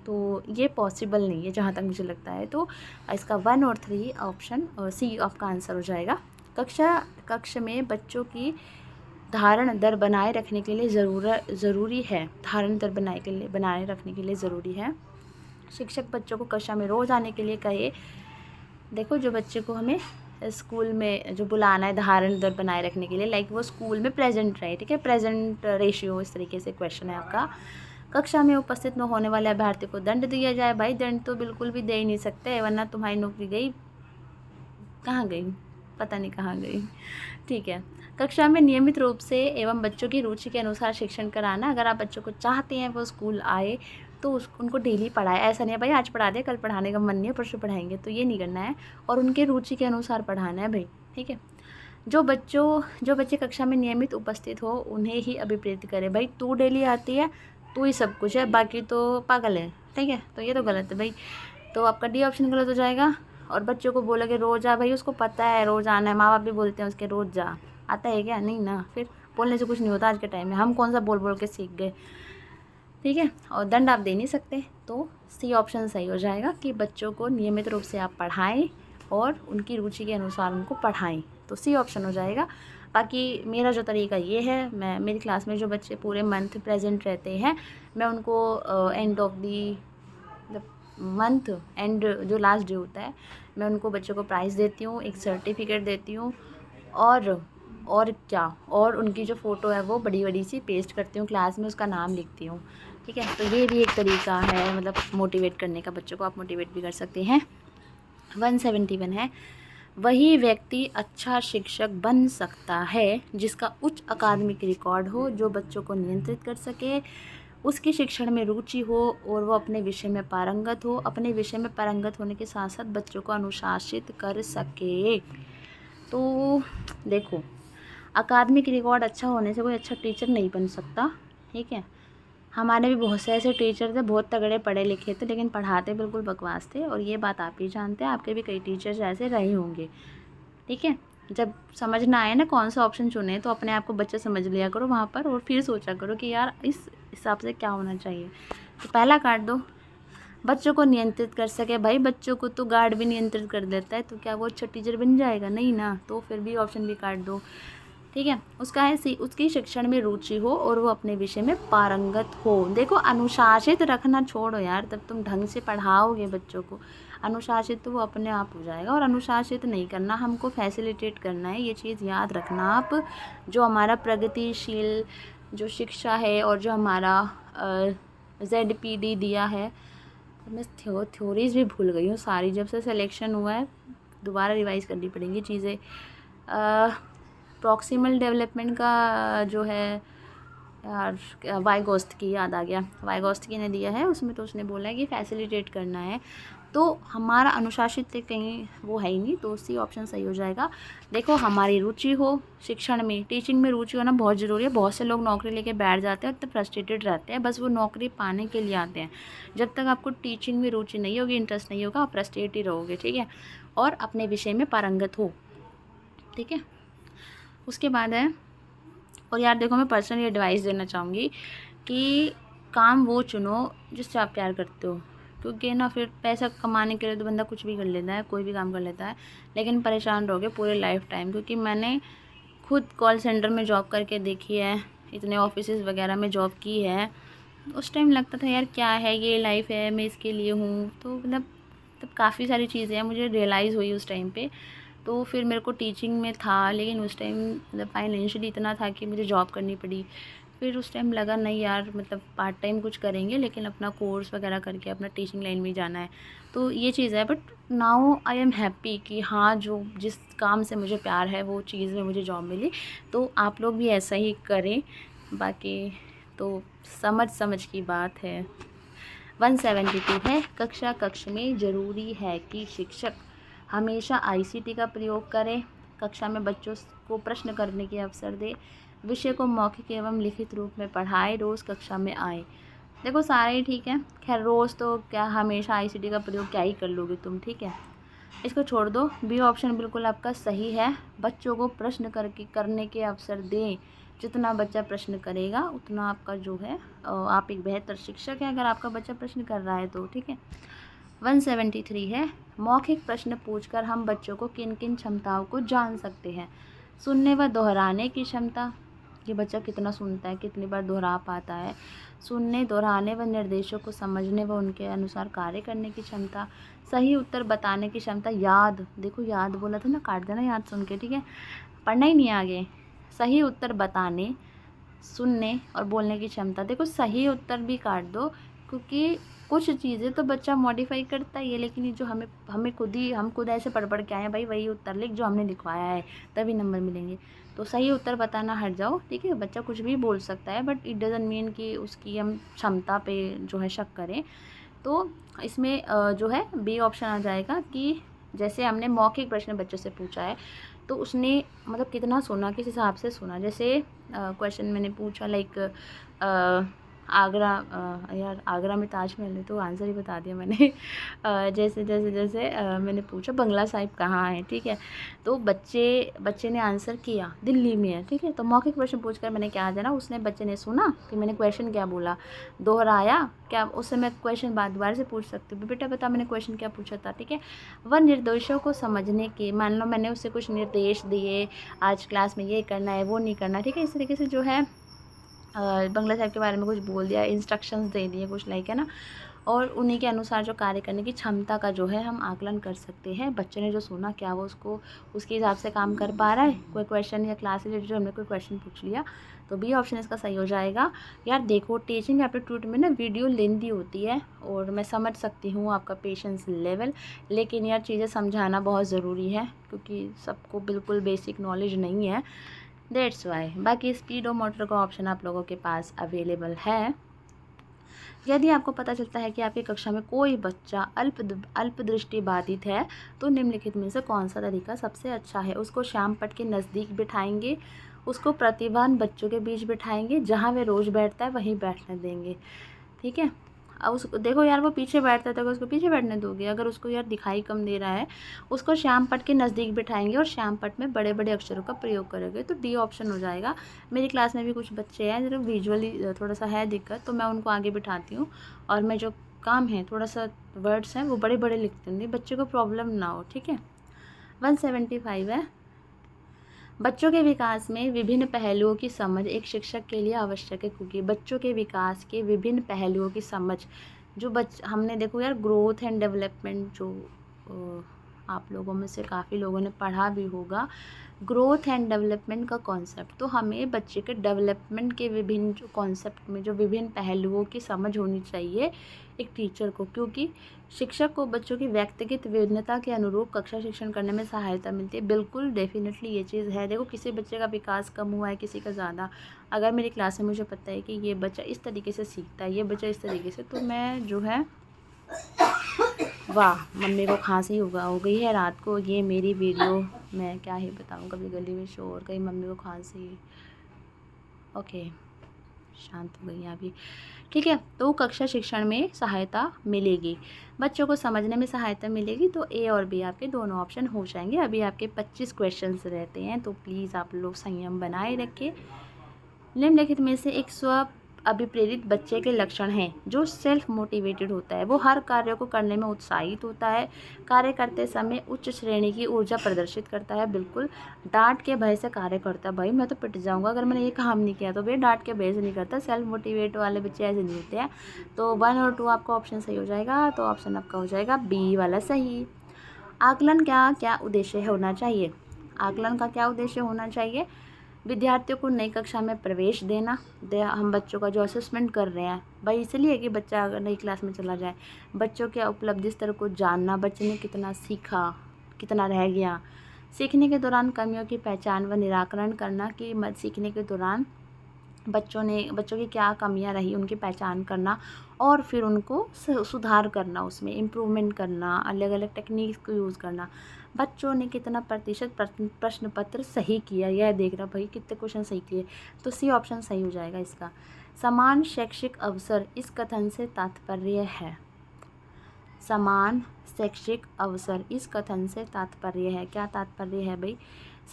तो ये पॉसिबल नहीं है जहाँ तक मुझे लगता है। तो इसका 1 और 3 ऑप्शन और सी आपका आंसर हो जाएगा। कक्षा में बच्चों की धारण दर बनाए रखने के लिए ज़रूरी है, धारण दर बनाए रखने के लिए ज़रूरी है। शिक्षक बच्चों को कक्षा में रोज़ आने के लिए कहे। देखो जो बच्चे को हमें स्कूल में जो बुलाना है धारण दर बनाए रखने के लिए, लाइक वो स्कूल में प्रेजेंट रहे, ठीक है, प्रेजेंट रेशियो, इस तरीके से क्वेश्चन है आपका। कक्षा में उपस्थित न होने वाले अभ्यर्थी को दंड दिया जाए। भाई दंड तो बिल्कुल भी दे ही नहीं सकते, वरना तुम्हारी नौकरी गई, कहाँ गई, पता नहीं कहाँ गई। ठीक है। कक्षा में नियमित रूप से एवं बच्चों की रुचि के अनुसार शिक्षण कराना। अगर आप बच्चों को चाहते हैं वो स्कूल आए तो उनको डेली पढ़ाए। ऐसा नहीं है भाई आज पढ़ा दे, कल पढ़ाने का मन नहीं है, परसों पढ़ाएंगे, तो ये नहीं करना है। और उनके रुचि के अनुसार पढ़ाना है भाई, ठीक है। जो बच्चे कक्षा में नियमित उपस्थित हो उन्हें ही अभिप्रेत करे। भाई तू डेली आती है, तू ही सब कुछ है, बाकी तो पागल है, ठीक है। तो ये तो गलत है भाई, तो आपका डी ऑप्शन गलत हो जाएगा। और बच्चों को बोलोगे रोज़ आ, भाई उसको पता है रोज़ आना है, माँ बाप भी बोलते हैं उसके रोज़ जा, आता है क्या, नहीं ना। फिर बोलने से कुछ नहीं होता आज के टाइम में, हम कौन सा बोल बोल के सीख गए, ठीक है। और दंड आप दे नहीं सकते, तो सी ऑप्शन सही हो जाएगा कि बच्चों को नियमित रूप से आप पढ़ाएं और उनकी रुचि के अनुसार उनको पढ़ाएं, तो सी ऑप्शन हो जाएगा। बाकी मेरा जो तरीका ये है, मैं मेरी क्लास में जो बच्चे पूरे मंथ प्रेजेंट रहते हैं, मैं उनको end of the month and जो लास्ट डे होता है, मैं उनको बच्चों को प्राइज़ देती हूँ, एक सर्टिफिकेट देती हूँ, और क्या, और उनकी जो फ़ोटो है वो बड़ी बड़ी सी पेस्ट करती हूँ क्लास में, उसका नाम लिखती हूँ, ठीक है। तो ये भी एक तरीका है मतलब मोटिवेट करने का, बच्चों को आप मोटिवेट भी कर सकते हैं। 171 है, वही व्यक्ति अच्छा शिक्षक बन सकता है जिसका उच्च अकादमिक रिकॉर्ड हो, जो बच्चों को नियंत्रित कर सके, उसकी शिक्षण में रुचि हो और वो अपने विषय में पारंगत हो, अपने विषय में पारंगत होने के साथ साथ बच्चों को अनुशासित कर सके। तो देखो, अकादमिक रिकॉर्ड अच्छा होने से कोई अच्छा टीचर नहीं बन सकता, ठीक है। हमारे भी बहुत से ऐसे टीचर थे, बहुत तगड़े पढ़े लिखे थे, लेकिन पढ़ाते बिल्कुल बकवास थे, और ये बात आप ही जानते हैं, आपके भी कई टीचर्स ऐसे रहे होंगे, ठीक है। जब समझ ना आए ना कौन सा ऑप्शन चुने, तो अपने आप को बच्चा समझ लिया करो वहाँ पर, और फिर सोचा करो कि यार इस हिसाब से क्या होना चाहिए। तो पहला काट दो, बच्चों को नियंत्रित कर सके। भाई बच्चों को तो गार्ड भी नियंत्रित कर देता है, तो क्या वो अच्छा टीचर बन जाएगा, नहीं ना, तो फिर भी ऑप्शन भी काट दो, ठीक है। उसका है सी, उसकी शिक्षण में रुचि हो और वो अपने विषय में पारंगत हो। देखो अनुशासित रखना छोड़ो यार, तब तुम ढंग से पढ़ाओगे बच्चों को, अनुशासित तो वो अपने आप हो जाएगा। और अनुशासित नहीं करना, हमको फैसिलिटेट करना है, ये चीज़ याद रखना आप। जो हमारा प्रगतिशील जो शिक्षा है और जो हमारा ZPD दिया है, मैं थ्योरीज भी भूल गई हूँ सारी, जब से सिलेक्शन हुआ है दोबारा रिवाइज़ करनी पड़ेंगी चीज़ें। प्रॉक्सिमल डेवलपमेंट का जो है यार, वाइगोस्की याद आ गया, वाइगोस्की ने दिया है, उसमें तो उसने बोला है कि फैसिलिटेट करना है, तो हमारा अनुशासित कहीं वो है ही नहीं, तो सी ऑप्शन सही हो जाएगा। देखो हमारी रुचि हो शिक्षण में, टीचिंग में रुचि होना बहुत ज़रूरी है। बहुत से लोग नौकरी लेके बैठ जाते हैं तो फ्रस्ट्रेटेड रहते हैं, बस वो नौकरी पाने के लिए आते हैं। जब तक आपको टीचिंग में रुचि नहीं होगी, इंटरेस्ट नहीं होगा, आप फ्रस्ट्रेट ही रहोगे, ठीक है। और अपने विषय में पारंगत हो, ठीक है। उसके बाद है, और यार देखो मैं पर्सनली एडवाइस देना चाहूँगी कि काम वो चुनो जिससे आप प्यार करते हो, क्योंकि ना फिर पैसा कमाने के लिए तो बंदा कुछ भी कर लेता है, कोई भी काम कर लेता है, लेकिन परेशान रहोगे पूरे लाइफ टाइम। क्योंकि मैंने खुद कॉल सेंटर में जॉब करके देखी है, इतने ऑफिसेज़ वगैरह में जॉब की है, उस टाइम लगता था यार क्या है ये लाइफ है, मैं इसके लिए हूँ, तो मतलब काफ़ी सारी चीज़ें हैं मुझे रियलाइज़ हुई उस टाइम पे। तो फिर मेरे को टीचिंग में था, लेकिन उस टाइम मतलब फाइनेंशियली इतना था कि मुझे जॉब करनी पड़ी। फिर उस टाइम लगा नहीं यार, मतलब पार्ट टाइम कुछ करेंगे, लेकिन अपना कोर्स वगैरह करके अपना टीचिंग लाइन में जाना है, तो ये चीज़ है। But now I am happy कि हाँ, जो जिस काम से मुझे प्यार है वो चीज़ में मुझे जॉब मिली, तो आप लोग भी ऐसा ही करें। बाकी तो समझ की बात है। 172 है, कक्ष में ज़रूरी है कि शिक्षक हमेशा ICT का प्रयोग करें, कक्षा में बच्चों को प्रश्न करने के अवसर दे, विषय को मौखिक एवं लिखित रूप में पढ़ाए, रोज़ कक्षा में आए। देखो सारे ही ठीक है, खैर रोज़ तो क्या हमेशा ICT का प्रयोग क्या ही कर लोगे तुम, ठीक है, इसको छोड़ दो। बी ऑप्शन बिल्कुल आपका सही है, बच्चों को प्रश्न करने के अवसर दें, जितना बच्चा प्रश्न करेगा उतना आपका जो है आप एक बेहतर शिक्षक हैं अगर आपका बच्चा प्रश्न कर रहा है तो, ठीक है। 173 है, मौखिक प्रश्न पूछकर हम बच्चों को किन किन क्षमताओं को जान सकते हैं। सुनने व दोहराने की क्षमता, कि बच्चा कितना सुनता है, कितनी बार दोहरा पाता है। सुनने, दोहराने व निर्देशों को समझने व उनके अनुसार कार्य करने की क्षमता। सही उत्तर बताने की क्षमता। याद, देखो याद बोला था ना, काट देना याद सुन के, ठीक है, पढ़ना ही नहीं आगे। सही उत्तर बताने, सुनने और बोलने की क्षमता। देखो सही उत्तर भी काट दो, क्योंकि कुछ चीज़ें तो बच्चा मॉडिफाई करता ही है, लेकिन ये जो हम खुद ऐसे पढ़ पढ़ के आए हैं, भाई वही उत्तर लिख जो हमने लिखवाया है, तभी नंबर मिलेंगे। तो सही उत्तर बताना हट जाओ, ठीक है। बच्चा कुछ भी बोल सकता है, बट इट डज़ंट मीन कि उसकी हम क्षमता पे जो है शक करें। तो इसमें जो है बी ऑप्शन आ जाएगा कि जैसे हमने मौखिक प्रश्न बच्चों से पूछा है, तो उसने मतलब कितना सुना, किस हिसाब से सुना। जैसे क्वेश्चन मैंने पूछा लाइक आगरा, यार आगरा में ताजमहल है, तो आंसर ही बता दिया मैंने। जैसे मैंने पूछा बंगला साहिब कहाँ है, ठीक है। तो बच्चे ने आंसर किया दिल्ली में है, ठीक है। तो मौखिक प्रश्न पूछकर मैंने क्या जाना, उसने बच्चे ने सुना कि मैंने क्वेश्चन क्या बोला, दोहराया क्या, उससे मैं क्वेश्चन बाद दोबारा से पूछ सकती हूँ, बेटा बता मैंने क्वेश्चन क्या पूछा था, ठीक है। वह निर्देशों को समझने के, मान लो मैंने उससे कुछ निर्देश दिए, आज क्लास में ये करना है वो नहीं करना, ठीक है। इस तरीके से जो है बंगला साहिब के बारे में कुछ बोल दिया, इंस्ट्रक्शंस दे दिए कुछ लाइक, है ना। और उन्हीं के अनुसार जो कार्य करने की क्षमता का जो है हम आकलन कर सकते हैं। बच्चे ने जो सुना क्या वो उसको उसके हिसाब से काम कर पा रहा है। कोई क्वेश्चन या क्लास रिलेटेड जो हमने कोई क्वेश्चन पूछ लिया, तो बी ऑप्शन इसका सही हो जाएगा। यार देखो टीचिंग एप्टीट्यूड में ना वीडियो लेंथी होती है, और मैं समझ सकती हूँ आपका पेशेंस लेवल, लेकिन यार चीज़ें समझाना बहुत ज़रूरी है, क्योंकि सबको बिल्कुल बेसिक नॉलेज नहीं है, दैट्स वाई। बाकी स्पीड और मोटर का ऑप्शन आप लोगों के पास अवेलेबल है। यदि आपको पता चलता है कि आपकी कक्षा में कोई बच्चा अल्पदृष्टि बाधित है, तो निम्नलिखित में से कौन सा तरीका सबसे अच्छा है। उसको श्याम पट के नज़दीक बिठाएंगे, उसको प्रतिभावान बच्चों के बीच बिठाएंगे, जहाँ वे रोज़ बैठता है वहीं बैठने देंगे, ठीक है। अब उसको देखो यार वो पीछे बैठता है तो उसको पीछे बैठने दोगे, अगर उसको यार दिखाई कम दे रहा है, उसको श्याम पट के नज़दीक बिठाएंगे और श्याम पट में बड़े बड़े अक्षरों का प्रयोग करोगे, तो डी ऑप्शन हो जाएगा। मेरी क्लास में भी कुछ बच्चे हैं जो विजुअली थोड़ा सा है दिक्कत, तो मैं उनको आगे बिठाती हूँ, और मैं जो काम है थोड़ा सा वर्ड्स हैं वो बड़े बड़े लिखती हूँ, बच्चे को प्रॉब्लम ना हो, ठीक है। 175 है, बच्चों के विकास में विभिन्न पहलुओं की समझ एक शिक्षक के लिए आवश्यक है, क्योंकि बच्चों के विकास के विभिन्न पहलुओं की समझ जो हमने देखो यार ग्रोथ एंड डेवलपमेंट, जो आप लोगों में से काफ़ी लोगों ने पढ़ा भी होगा, ग्रोथ एंड डेवलपमेंट का कॉन्सेप्ट, तो हमें बच्चे के डेवलपमेंट के विभिन्न जो कॉन्सेप्ट में जो विभिन्न पहलुओं की समझ होनी चाहिए एक टीचर को, क्योंकि शिक्षक को बच्चों की व्यक्तिगत भिन्नता के अनुरूप कक्षा शिक्षण करने में सहायता मिलती है। बिल्कुल डेफिनेटली ये चीज़ है। देखो किसी बच्चे का विकास कम हुआ है, किसी का ज़्यादा, अगर मेरी क्लास में मुझे पता है कि ये बच्चा इस तरीके से सीखता है, ये बच्चा इस तरीके से, तो मैं जो है वाह मम्मी को खांसी हो गई है रात को, ये मेरी वीडियो मैं क्या ही बताऊँ, कभी गली में शोर, कहीं मम्मी को खांसी, ओके शांत हो गई अभी, ठीक है। तो कक्षा शिक्षण में सहायता मिलेगी, बच्चों को समझने में सहायता मिलेगी, तो ए और बी आपके दोनों ऑप्शन हो जाएंगे। अभी आपके 25 क्वेश्चंस रहते हैं, तो प्लीज़ आप लोग संयम बनाए रखें। निम्नलिखित में से एक स्व अभिप्रेरित बच्चे के लक्षण हैं। जो सेल्फ मोटिवेटेड होता है, वो हर कार्य को करने में उत्साहित होता है, कार्य करते समय उच्च श्रेणी की ऊर्जा प्रदर्शित करता है, बिल्कुल डांट के भय से कार्य करता है। भाई मैं तो पिट जाऊंगा अगर मैंने ये काम नहीं किया, तो भैया डांट के भय से नहीं करता, सेल्फ मोटिवेट वाले बच्चे ऐसे नहीं होते हैं। तो 1 और 2 आपका ऑप्शन सही हो जाएगा, तो ऑप्शन आपका हो जाएगा बी वाला सही। आकलन का क्या उद्देश्य होना चाहिए, आकलन का क्या उद्देश्य होना चाहिए, विद्यार्थियों को नई कक्षा में प्रवेश देना। हम बच्चों का जो असेसमेंट कर रहे हैं भाई इसलिए कि बच्चा अगर नई क्लास में चला जाए, बच्चों के उपलब्धि स्तर को जानना, बच्चे ने कितना सीखा, कितना रह गया, सीखने के दौरान कमियों की पहचान व निराकरण करना, कि सीखने के दौरान बच्चों की क्या कमियां रही उनकी पहचान करना, और फिर उनको सुधार करना, उसमें इम्प्रूवमेंट करना, अलग अलग टेक्निक्स को यूज़ करना। बच्चों ने कितना प्रतिशत प्रश्न पत्र सही किया, यह देख रहा भाई कितने क्वेश्चन सही किए, तो सी ऑप्शन सही हो जाएगा इसका। समान शैक्षिक अवसर इस कथन से तात्पर्य है, समान शैक्षिक अवसर इस कथन से तात्पर्य है, क्या तात्पर्य है भाई,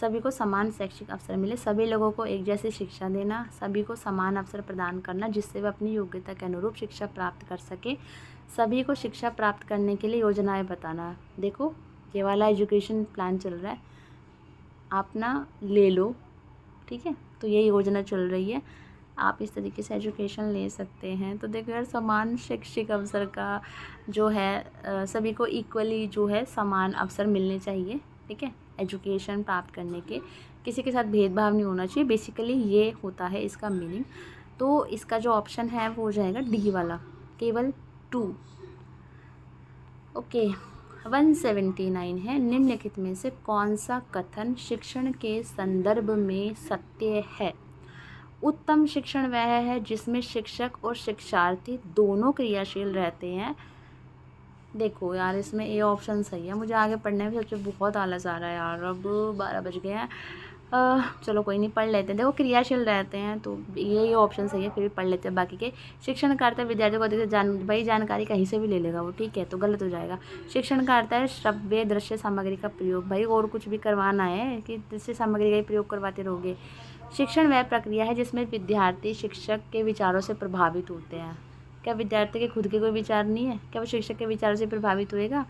सभी को समान शैक्षिक अवसर मिले, सभी लोगों को एक जैसी शिक्षा देना, सभी को समान अवसर प्रदान करना जिससे वे अपनी योग्यता के अनुरूप शिक्षा प्राप्त कर सके, सभी को शिक्षा प्राप्त करने के लिए योजनाएं बताना। देखो ये वाला एजुकेशन प्लान चल रहा है, आप ना ले लो, ठीक है, तो ये योजना चल रही है, आप इस तरीके से एजुकेशन ले सकते हैं। तो देखो यार समान शैक्षिक अवसर का जो है सभी को इक्वली जो है समान अवसर मिलने चाहिए, ठीक है, एजुकेशन प्राप्त करने के। किसी के साथ भेदभाव नहीं होना चाहिए, बेसिकली ये होता है इसका मीनिंग। तो इसका जो ऑप्शन है वो हो जाएगा डी वाला, केवल 2। ओके, 179 है, निम्नलिखित में से कौन सा कथन शिक्षण के संदर्भ में सत्य है? उत्तम शिक्षण वह है जिसमें शिक्षक और शिक्षार्थी दोनों क्रियाशील रहते हैं। देखो यार, इसमें ए ऑप्शन सही है। मुझे आगे पढ़ने में सोचे बहुत आलस आ रहा है यार, अब 12 बज गए हैं। चलो कोई नहीं, पढ़ लेते हैं। देखो क्रियाशील रहते हैं तो ये ऑप्शन सही है, फिर भी पढ़ लेते हैं बाकी के। शिक्षण का अर्थ है विद्यार्थियों को देखते भाई जानकारी कहीं से भी ले लेगा वो, ठीक है, तो गलत हो जाएगा। शिक्षण का अर्थ है श्रव्य दृश्य सामग्री का प्रयोग, भाई और कुछ भी करवाना है कि दृश्य सामग्री का ही प्रयोग करवाते रहोगे। शिक्षण वह प्रक्रिया है जिसमें विद्यार्थी शिक्षक के विचारों से प्रभावित होते हैं। क्या विद्यार्थी के खुद के कोई विचार नहीं है? क्या वो शिक्षक के विचारों से प्रभावित होएगा?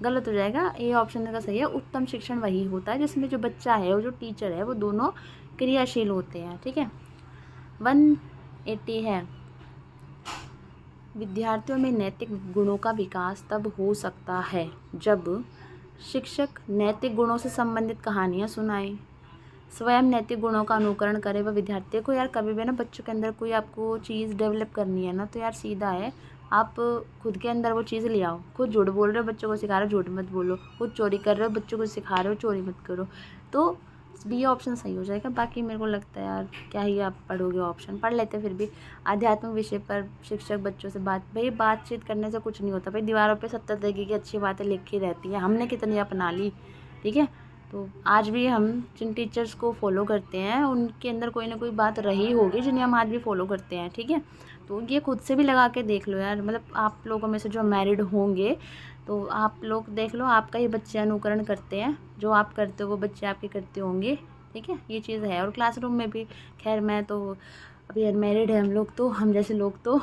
गलत हो जाएगा। ए ऑप्शन का सही है। उत्तम शिक्षण वही होता है जिसमें जो बच्चा है और जो टीचर है वो दोनों क्रियाशील होते हैं, ठीक है। 180 है, विद्यार्थियों में नैतिक गुणों का विकास तब हो सकता है जब शिक्षक नैतिक गुणों से संबंधित कहानियाँ सुनाए, स्वयं नैतिक गुणों का अनुकरण करे व विद्यार्थी को यार कभी भी ना बच्चों के अंदर कोई आपको चीज़ डेवलप करनी है ना, तो यार सीधा है, आप खुद के अंदर वो चीज़ ले आओ। खुद झूठ बोल रहे हो, बच्चों को सिखा रहे हो झूठ मत बोलो। खुद चोरी कर रहे हो, बच्चों को सिखा रहे हो चोरी मत करो। तो बी ऑप्शन सही हो जाएगा। बाकी मेरे को लगता है यार क्या ही आप पढ़ोगे, ऑप्शन पढ़ लेते फिर भी। आध्यात्मिक विषय पर शिक्षक बच्चों से भाई बातचीत करने से कुछ नहीं होता भाई। दीवारों पे 70 तरीके की अच्छी बातें लिखी रहती हैं, हमने कितनी अपना ली, ठीक है। तो आज भी हम जिन टीचर्स को फॉलो करते हैं उनके अंदर कोई ना कोई बात रही होगी जिन्हें हम आज भी फॉलो करते हैं, ठीक है। तो ये खुद से भी लगा के देख लो यार, मतलब आप लोगों में से जो मैरिड होंगे तो आप लोग देख लो, आपका ही बच्चे अनुकरण करते हैं, जो आप करते हो वो बच्चे आपके करते होंगे, ठीक है। ये चीज़ है। और क्लासरूम में भी खैर मैं तो अभी अनमैरिड है हम लोग, तो हम जैसे लोग तो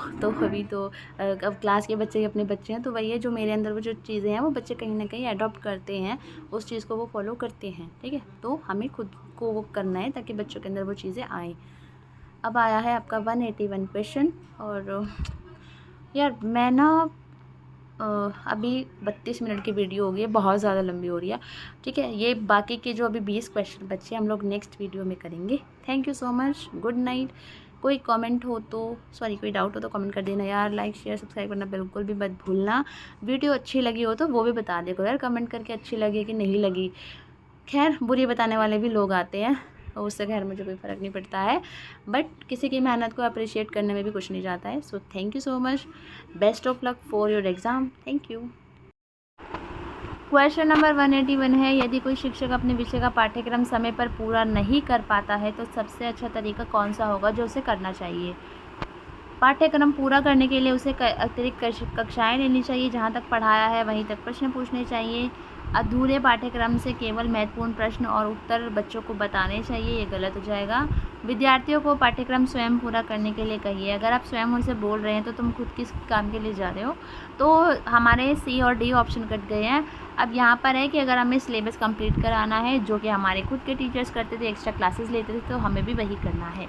अभी तो अब क्लास के बच्चे ही अपने बच्चे हैं, तो वही है जो मेरे अंदर वो जो चीज़ें हैं वो बच्चे कहीं ना कहीं अडॉप्ट करते हैं, उस चीज़ को वो फॉलो करते हैं, ठीक है। तो हमें खुद को वो करना है ताकि बच्चों के अंदर वो चीज़ें आएँ। अब आया है आपका 181 क्वेश्चन। और यार मैं ना अभी 32 मिनट की वीडियो हो गई है, बहुत ज़्यादा लंबी हो रही है, ठीक है। ये बाकी के जो अभी 20 क्वेश्चन बच्चे हम लोग नेक्स्ट वीडियो में करेंगे। Thank you so much, good night. कोई कमेंट हो तो कोई डाउट हो तो कमेंट कर देना यार। लाइक शेयर सब्सक्राइब करना बिल्कुल भी मत भूलना। वीडियो अच्छी लगी हो तो वो भी बता देखो यार, कमेंट करके अच्छी लगी कि नहीं लगी। खैर बुरी बताने वाले भी लोग आते हैं और उससे खैर मुझे कोई फ़र्क नहीं पड़ता है, बट किसी की मेहनत को अप्रिशिएट करने में भी कुछ नहीं जाता है। So thank you so much, best of luck for your exam. Thank you. Question number 181 है, यदि कोई शिक्षक अपने विषय का पाठ्यक्रम समय पर पूरा नहीं कर पाता है तो सबसे अच्छा तरीका कौन सा होगा जो उसे करना चाहिए? पाठ्यक्रम पूरा करने के लिए उसे अतिरिक्त कक्षाएं लेनी चाहिए, जहां तक पढ़ाया है वहीं तक प्रश्न पूछने चाहिए। अधूरे पाठ्यक्रम से केवल महत्वपूर्ण प्रश्न और उत्तर बच्चों को बताने चाहिए, ये गलत हो जाएगा। विद्यार्थियों को पाठ्यक्रम स्वयं पूरा करने के लिए कहिए। अगर आप स्वयं उनसे बोल रहे हैं तो तुम खुद किस काम के लिए जा रहे हो? तो हमारे सी और डी ऑप्शन कट गए हैं। अब यहाँ पर है कि अगर हमें सिलेबस कंप्लीट कराना है, जो कि हमारे खुद के टीचर्स करते थे, एक्स्ट्रा क्लासेस लेते थे, तो हमें भी वही करना है।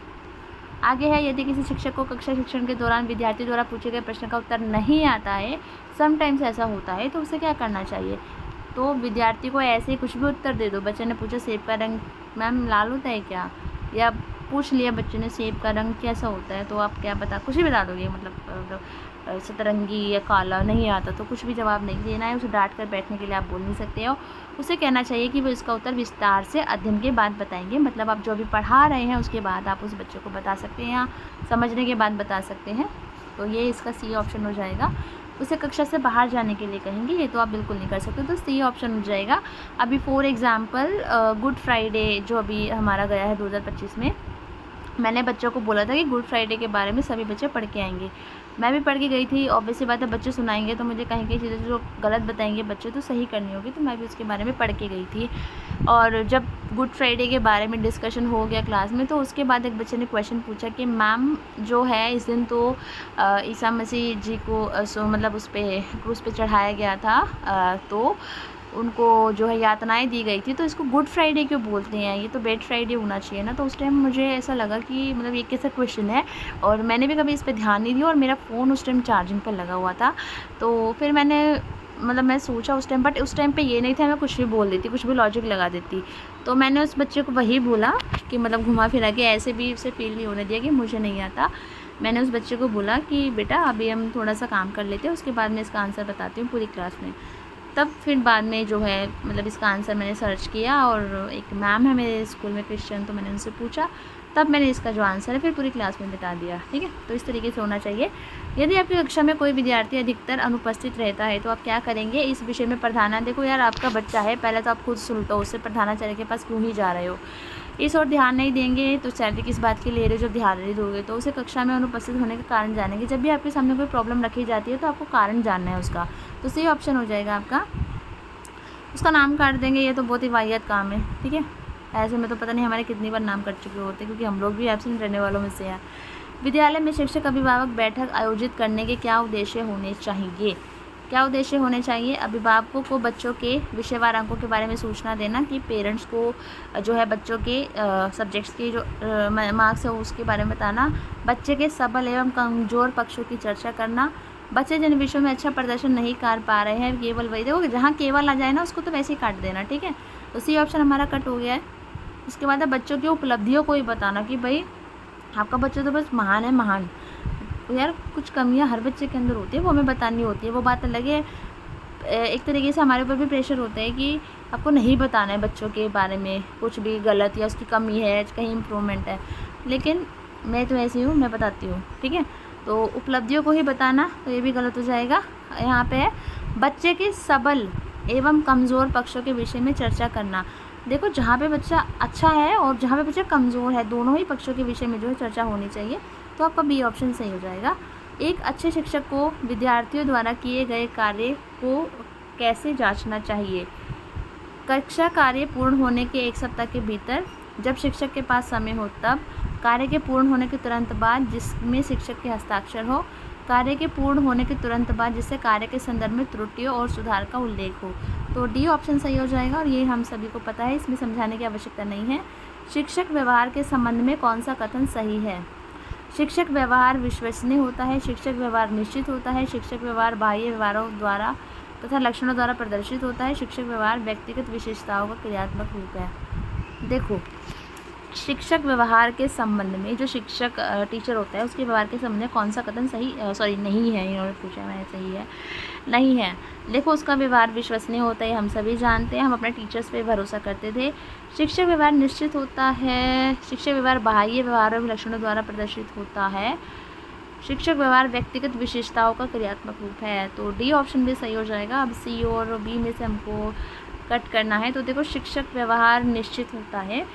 आगे है, यदि किसी शिक्षक को कक्षा शिक्षण के दौरान विद्यार्थी द्वारा पूछे गए प्रश्न का उत्तर नहीं आता है, समटाइम्स ऐसा होता है, तो उसे क्या करना चाहिए? तो विद्यार्थी को ऐसे ही कुछ भी उत्तर दे दो। बच्चे ने पूछा सेब का रंग मैम लाल होता है क्या, या पूछ लिया बच्चे ने सेब का रंग कैसा होता है, तो आप क्या कुछ भी बता दोगे, मतलब सतरंगी या काला, नहीं आता तो कुछ भी जवाब नहीं देना है। उसे डांट कर बैठने के लिए आप बोल नहीं सकते हो। उसे कहना चाहिए कि वो इसका उत्तर विस्तार से अध्ययन के बाद बताएंगे, मतलब आप जो भी पढ़ा रहे हैं उसके बाद आप उस बच्चे को बता सकते हैं या समझने के बाद बता सकते हैं। तो ये इसका सी ऑप्शन हो जाएगा। उसे कक्षा से बाहर जाने के लिए कहेंगे, ये तो आप बिल्कुल नहीं कर सकते, तो सी ऑप्शन हो जाएगा। अभी फॉर एग्ज़ाम्पल गुड फ्राइडे जो अभी हमारा गया है 2025 में, मैंने बच्चों को बोला था कि गुड फ्राइडे के बारे में सभी बच्चे पढ़ के आएंगे। मैं भी पढ़ के गई थी। ऑब्वियसली बात है, बच्चे सुनाएंगे तो मुझे कहीं कहीं चीज़ें जो गलत बताएंगे बच्चे तो सही करनी होगी, तो मैं भी उसके बारे में पढ़ के गई थी। और जब गुड फ्राइडे के बारे में डिस्कशन हो गया क्लास में, तो उसके बाद एक बच्चे ने क्वेश्चन पूछा कि मैम जो है इस दिन तो ईसा मसीह जी को मतलब उस पर क्रूस पे चढ़ाया गया था, तो उनको जो है यातनाएं दी गई थी, तो इसको गुड फ्राइडे क्यों बोलते हैं? ये तो बैड फ्राइडे होना चाहिए ना। तो उस टाइम मुझे ऐसा लगा कि मतलब ये कैसा क्वेश्चन है, और मैंने भी कभी इस पर ध्यान नहीं दिया, और मेरा फ़ोन उस टाइम चार्जिंग पर लगा हुआ था। तो फिर मैंने मतलब मैं सोचा उस टाइम, बट उस टाइम पे ये नहीं था, मैं कुछ भी बोल देती, कुछ भी लॉजिक लगा देती। तो मैंने उस बच्चे को वही बोला कि मतलब घुमा फिरा के, ऐसे भी उसे फील नहीं होने दिया कि मुझे नहीं आता। मैंने उस बच्चे को बोला कि बेटा अभी हम थोड़ा सा काम कर लेते हैं, उसके बाद मैं इसका आंसर बताती हूँ पूरी क्लास में। तब फिर बाद में जो है मतलब इसका आंसर मैंने सर्च किया, और एक मैम है मेरे स्कूल में क्रिश्चियन, तो मैंने उनसे पूछा, तब मैंने इसका जो आंसर है फिर पूरी क्लास में बता दिया। ठीक है, तो इस तरीके से होना चाहिए। यदि आपकी कक्षा में कोई विद्यार्थी अधिकतर अनुपस्थित रहता है तो आप क्या करेंगे? इस विषय में प्रधानाचार्य, देखो यार आपका बच्चा है, पहले तो आप खुद सुलटो उससे, प्रधानाचार्य के पास क्यों ही जा रहे हो? इस और ध्यान नहीं देंगे तो सैलरी किस बात की ले रहे हो? जब ध्यान नहीं दोगे तो उसे कक्षा में अनुपस्थित होने का कारण जानेंगे। जब भी आपके सामने कोई प्रॉब्लम रखी जाती है तो आपको कारण जानना है उसका, तो सही ऑप्शन हो जाएगा आपका, उसका नाम काट देंगे। ये तो बहुत ही वाहियात काम है। ठीक है, ऐसे में तो पता नहीं हमारे कितनी बार नाम कट चुके होते, क्योंकि हम लोग भी एब्सेंट रहने वालों में से हैं। विद्यालय में शिक्षक अभिभावक बैठक आयोजित करने के क्या उद्देश्य होने चाहिए? क्या उद्देश्य होने चाहिए? अभिभावकों को बच्चों के विषयवार अंकों के बारे में सूचना देना, कि पेरेंट्स को जो है बच्चों के सब्जेक्ट्स के जो मार्क्स है उसके बारे में बताना, बच्चे के सबल एवं कमज़ोर पक्षों की चर्चा करना, बच्चे जिन विषयों में अच्छा प्रदर्शन नहीं कर पा रहे हैं केवल वही, देखो जहाँ केवल आ जाए ना उसको तो वैसे ही काट देना। ठीक है, तो सी ऑप्शन हमारा कट हो गया है। उसके बाद है बच्चों की उपलब्धियों को ही बताना, कि भाई आपका बच्चा तो बस महान है, महान। यार कुछ कमियां हर बच्चे के अंदर होती है, वो हमें बतानी होती है, वो बात अलग है। एक तरीके से हमारे ऊपर भी प्रेशर होता है कि आपको नहीं बताना है बच्चों के बारे में कुछ भी गलत, या उसकी कमी है, कहीं इम्प्रूवमेंट है, लेकिन मैं तो ऐसी हूँ, मैं बताती हूँ। ठीक है, तो उपलब्धियों को ही बताना तो ये भी गलत हो जाएगा। यहाँ पे है बच्चे के सबल एवं कमज़ोर पक्षों के विषय में चर्चा करना। देखो जहाँ पे बच्चा अच्छा है और जहाँ पे बच्चा कमज़ोर है, दोनों ही पक्षों के विषय में जो है चर्चा होनी चाहिए, तो आपका बी ऑप्शन सही हो जाएगा। एक अच्छे शिक्षक को विद्यार्थियों द्वारा किए गए कार्य को कैसे जांचना चाहिए? कक्षा कार्य पूर्ण होने के 1 सप्ताह के भीतर, जब शिक्षक के पास समय हो तब, कार्य के पूर्ण होने के तुरंत बाद जिसमें शिक्षक के हस्ताक्षर हो, कार्य के पूर्ण होने के तुरंत बाद जिससे कार्य के संदर्भ में त्रुटियों और सुधार का उल्लेख हो। तो डी ऑप्शन सही हो जाएगा, और ये हम सभी को पता है, इसमें समझाने की आवश्यकता नहीं है। शिक्षक व्यवहार के संबंध में कौन सा कथन सही है? शिक्षक व्यवहार विश्वसनीय होता है, शिक्षक व्यवहार निश्चित होता है, शिक्षक व्यवहार बाह्य व्यवहारों द्वारा तथा लक्षणों द्वारा प्रदर्शित होता है, शिक्षक व्यवहार व्यक्तिगत विशेषताओं का क्रियात्मक रूप है। देखो शिक्षक व्यवहार के संबंध में, जो शिक्षक टीचर होता है उसके व्यवहार के संबंध में कौन सा कथन सही नहीं है, इन्होंने पूछा मैंने, सही है नहीं है। देखो उसका व्यवहार विश्वसनीय होता है, हम सभी जानते हैं, हम अपने टीचर्स पे भरोसा करते थे। शिक्षक व्यवहार निश्चित होता है, शिक्षक व्यवहार बाह्य व्यवहार और लक्षणों द्वारा प्रदर्शित होता है, शिक्षक व्यवहार व्यक्तिगत विशेषताओं का क्रियात्मक रूप है। तो डी ऑप्शन भी सही हो जाएगा। अब सी और बी में से हमको कट करना है। तो देखो शिक्षक व्यवहार निश्चित होता है,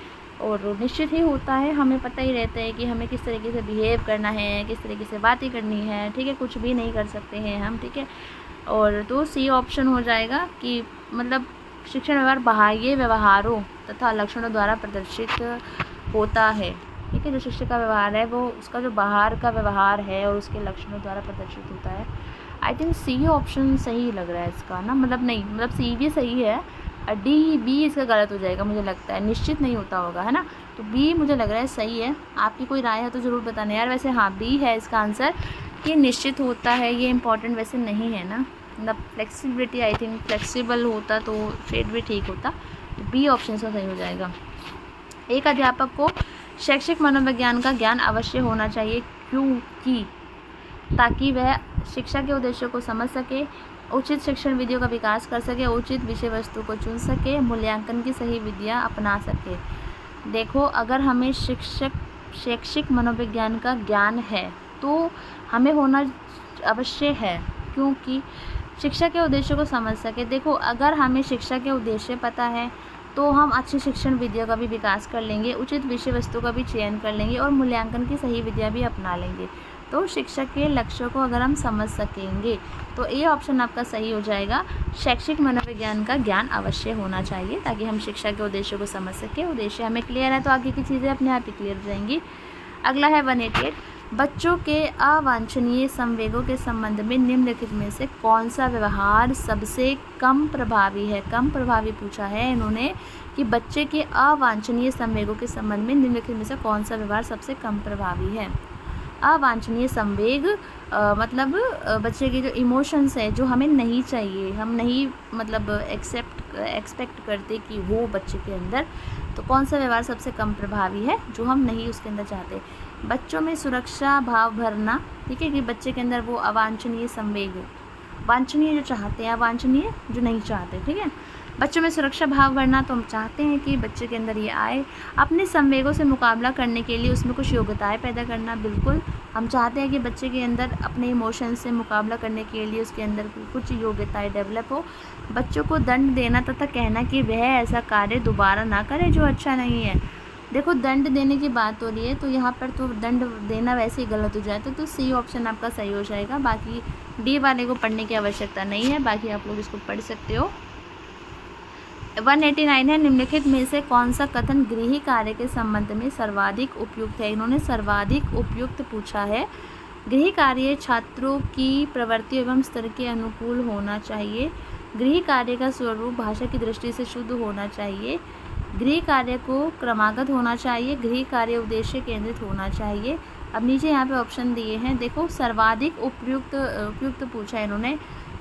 और निश्चित ही होता है, हमें पता ही रहता है कि हमें किस तरीके से बिहेव करना है, किस तरीके से बातें करनी है। ठीक है, कुछ भी नहीं कर सकते हैं हम। ठीक है, और तो सी ऑप्शन हो जाएगा कि मतलब शिक्षण व्यवहार बाह्य व्यवहारों तथा लक्षणों द्वारा प्रदर्शित होता है। ठीक है, जो शिक्षक का व्यवहार है वो उसका जो बाहर का व्यवहार है और उसके लक्षणों द्वारा प्रदर्शित होता है। आई थिंक सी ऑप्शन सही लग रहा है इसका ना, मतलब नहीं, मतलब सी भी सही है, डी बी इसका गलत हो जाएगा मुझे लगता है, निश्चित नहीं होता होगा, है ना। तो बी मुझे लग रहा है सही है। आपकी कोई राय है तो ज़रूर बताना यार। वैसे हाँ, बी है इसका आंसर, कि निश्चित होता है, ये इंपॉर्टेंट वैसे नहीं है ना, मतलब फ्लेक्सिबिलिटी, आई थिंक फ्लेक्सिबल होता तो शेड भी ठीक होता। बी ऑप्शन से सही हो जाएगा। एक अध्यापक को शैक्षिक मनोविज्ञान का ज्ञान अवश्य होना चाहिए, क्योंकि ताकि वह शिक्षा के उद्देश्यों को समझ सके, उचित शिक्षण विधियों का विकास कर सके, उचित विषय वस्तु को चुन सके, मूल्यांकन की सही विधियाँ अपना सके। देखो अगर हमें शैक्षिक मनोविज्ञान का ज्ञान है तो हमें होना अवश्य है, क्योंकि शिक्षा के उद्देश्यों को समझ सके। देखो अगर हमें शिक्षा के उद्देश्य पता है तो हम अच्छी शिक्षण विधियों का भी विकास कर लेंगे, उचित विषय वस्तु का भी चयन कर लेंगे, और मूल्यांकन की सही विधियाँ भी अपना लेंगे। तो शिक्षा के लक्ष्यों को अगर हम समझ सकेंगे तो ये ऑप्शन आपका सही हो जाएगा। शैक्षिक मनोविज्ञान का ज्ञान अवश्य होना चाहिए ताकि हम शिक्षा के उद्देश्यों को समझ सकें। उद्देश्य हमें क्लियर है तो आगे की चीज़ें अपने आप ही क्लियर हो जाएंगी। अगला है 188, बच्चों के अवांछनीय संवेगों के संबंध में निम्नलिखित में से कौन सा व्यवहार सबसे कम प्रभावी है। कम प्रभावी पूछा है इन्होंने कि बच्चे के अवांछनीय संवेगों के संबंध में निम्नलिखित में से कौन सा व्यवहार सबसे कम प्रभावी है। अवांछनीय संवेग मतलब बच्चे के जो इमोशंस है जो हमें नहीं चाहिए, हम नहीं मतलब एक्सपेक्ट करते कि वो बच्चे के अंदर, तो कौन सा व्यवहार सबसे कम प्रभावी है जो हम नहीं उसके अंदर चाहते। बच्चों में सुरक्षा भाव भरना, ठीक है, कि बच्चे के अंदर वो अवांछनीय संवेग, वांछनीय जो चाहते हैं, अवांछनीय जो नहीं चाहते, ठीक है। बच्चों में सुरक्षा भाव भरना, तो हम चाहते हैं कि बच्चे के अंदर ये आए। अपने संवेगों से मुकाबला करने के लिए उसमें कुछ योग्यताएं पैदा करना, बिल्कुल हम चाहते हैं कि बच्चे के अंदर अपने इमोशंस से मुकाबला करने के लिए उसके अंदर कुछ योग्यताएं डेवलप हो। बच्चों को दंड देना तथा कहना कि वह ऐसा कार्य दोबारा ना करे जो अच्छा नहीं है। देखो दंड देने की बात हो रही है, तो यहाँ पर तो दंड देना वैसे ही गलत हो जाए, तो सी ऑप्शन आपका सही हो जाएगा। बाकी डी वाले को पढ़ने की आवश्यकता नहीं है, बाकी आप लोग इसको पढ़ सकते हो। 189 है, निम्नलिखित में से कौन सा कथन गृह कार्य के संबंध में सर्वाधिक उपयुक्त है। इन्होंने सर्वाधिक उपयुक्त पूछा है। गृह कार्य छात्रों की प्रवृत्ति एवं स्तर के अनुकूल होना चाहिए। गृह कार्य का स्वरूप भाषा की दृष्टि से शुद्ध होना चाहिए। गृह कार्य को क्रमागत होना चाहिए। गृह कार्य उद्देश्य केंद्रित होना चाहिए। अब नीचे यहाँ पे ऑप्शन दिए हैं, देखो सर्वाधिक उपयुक्त पूछा है इन्होंने।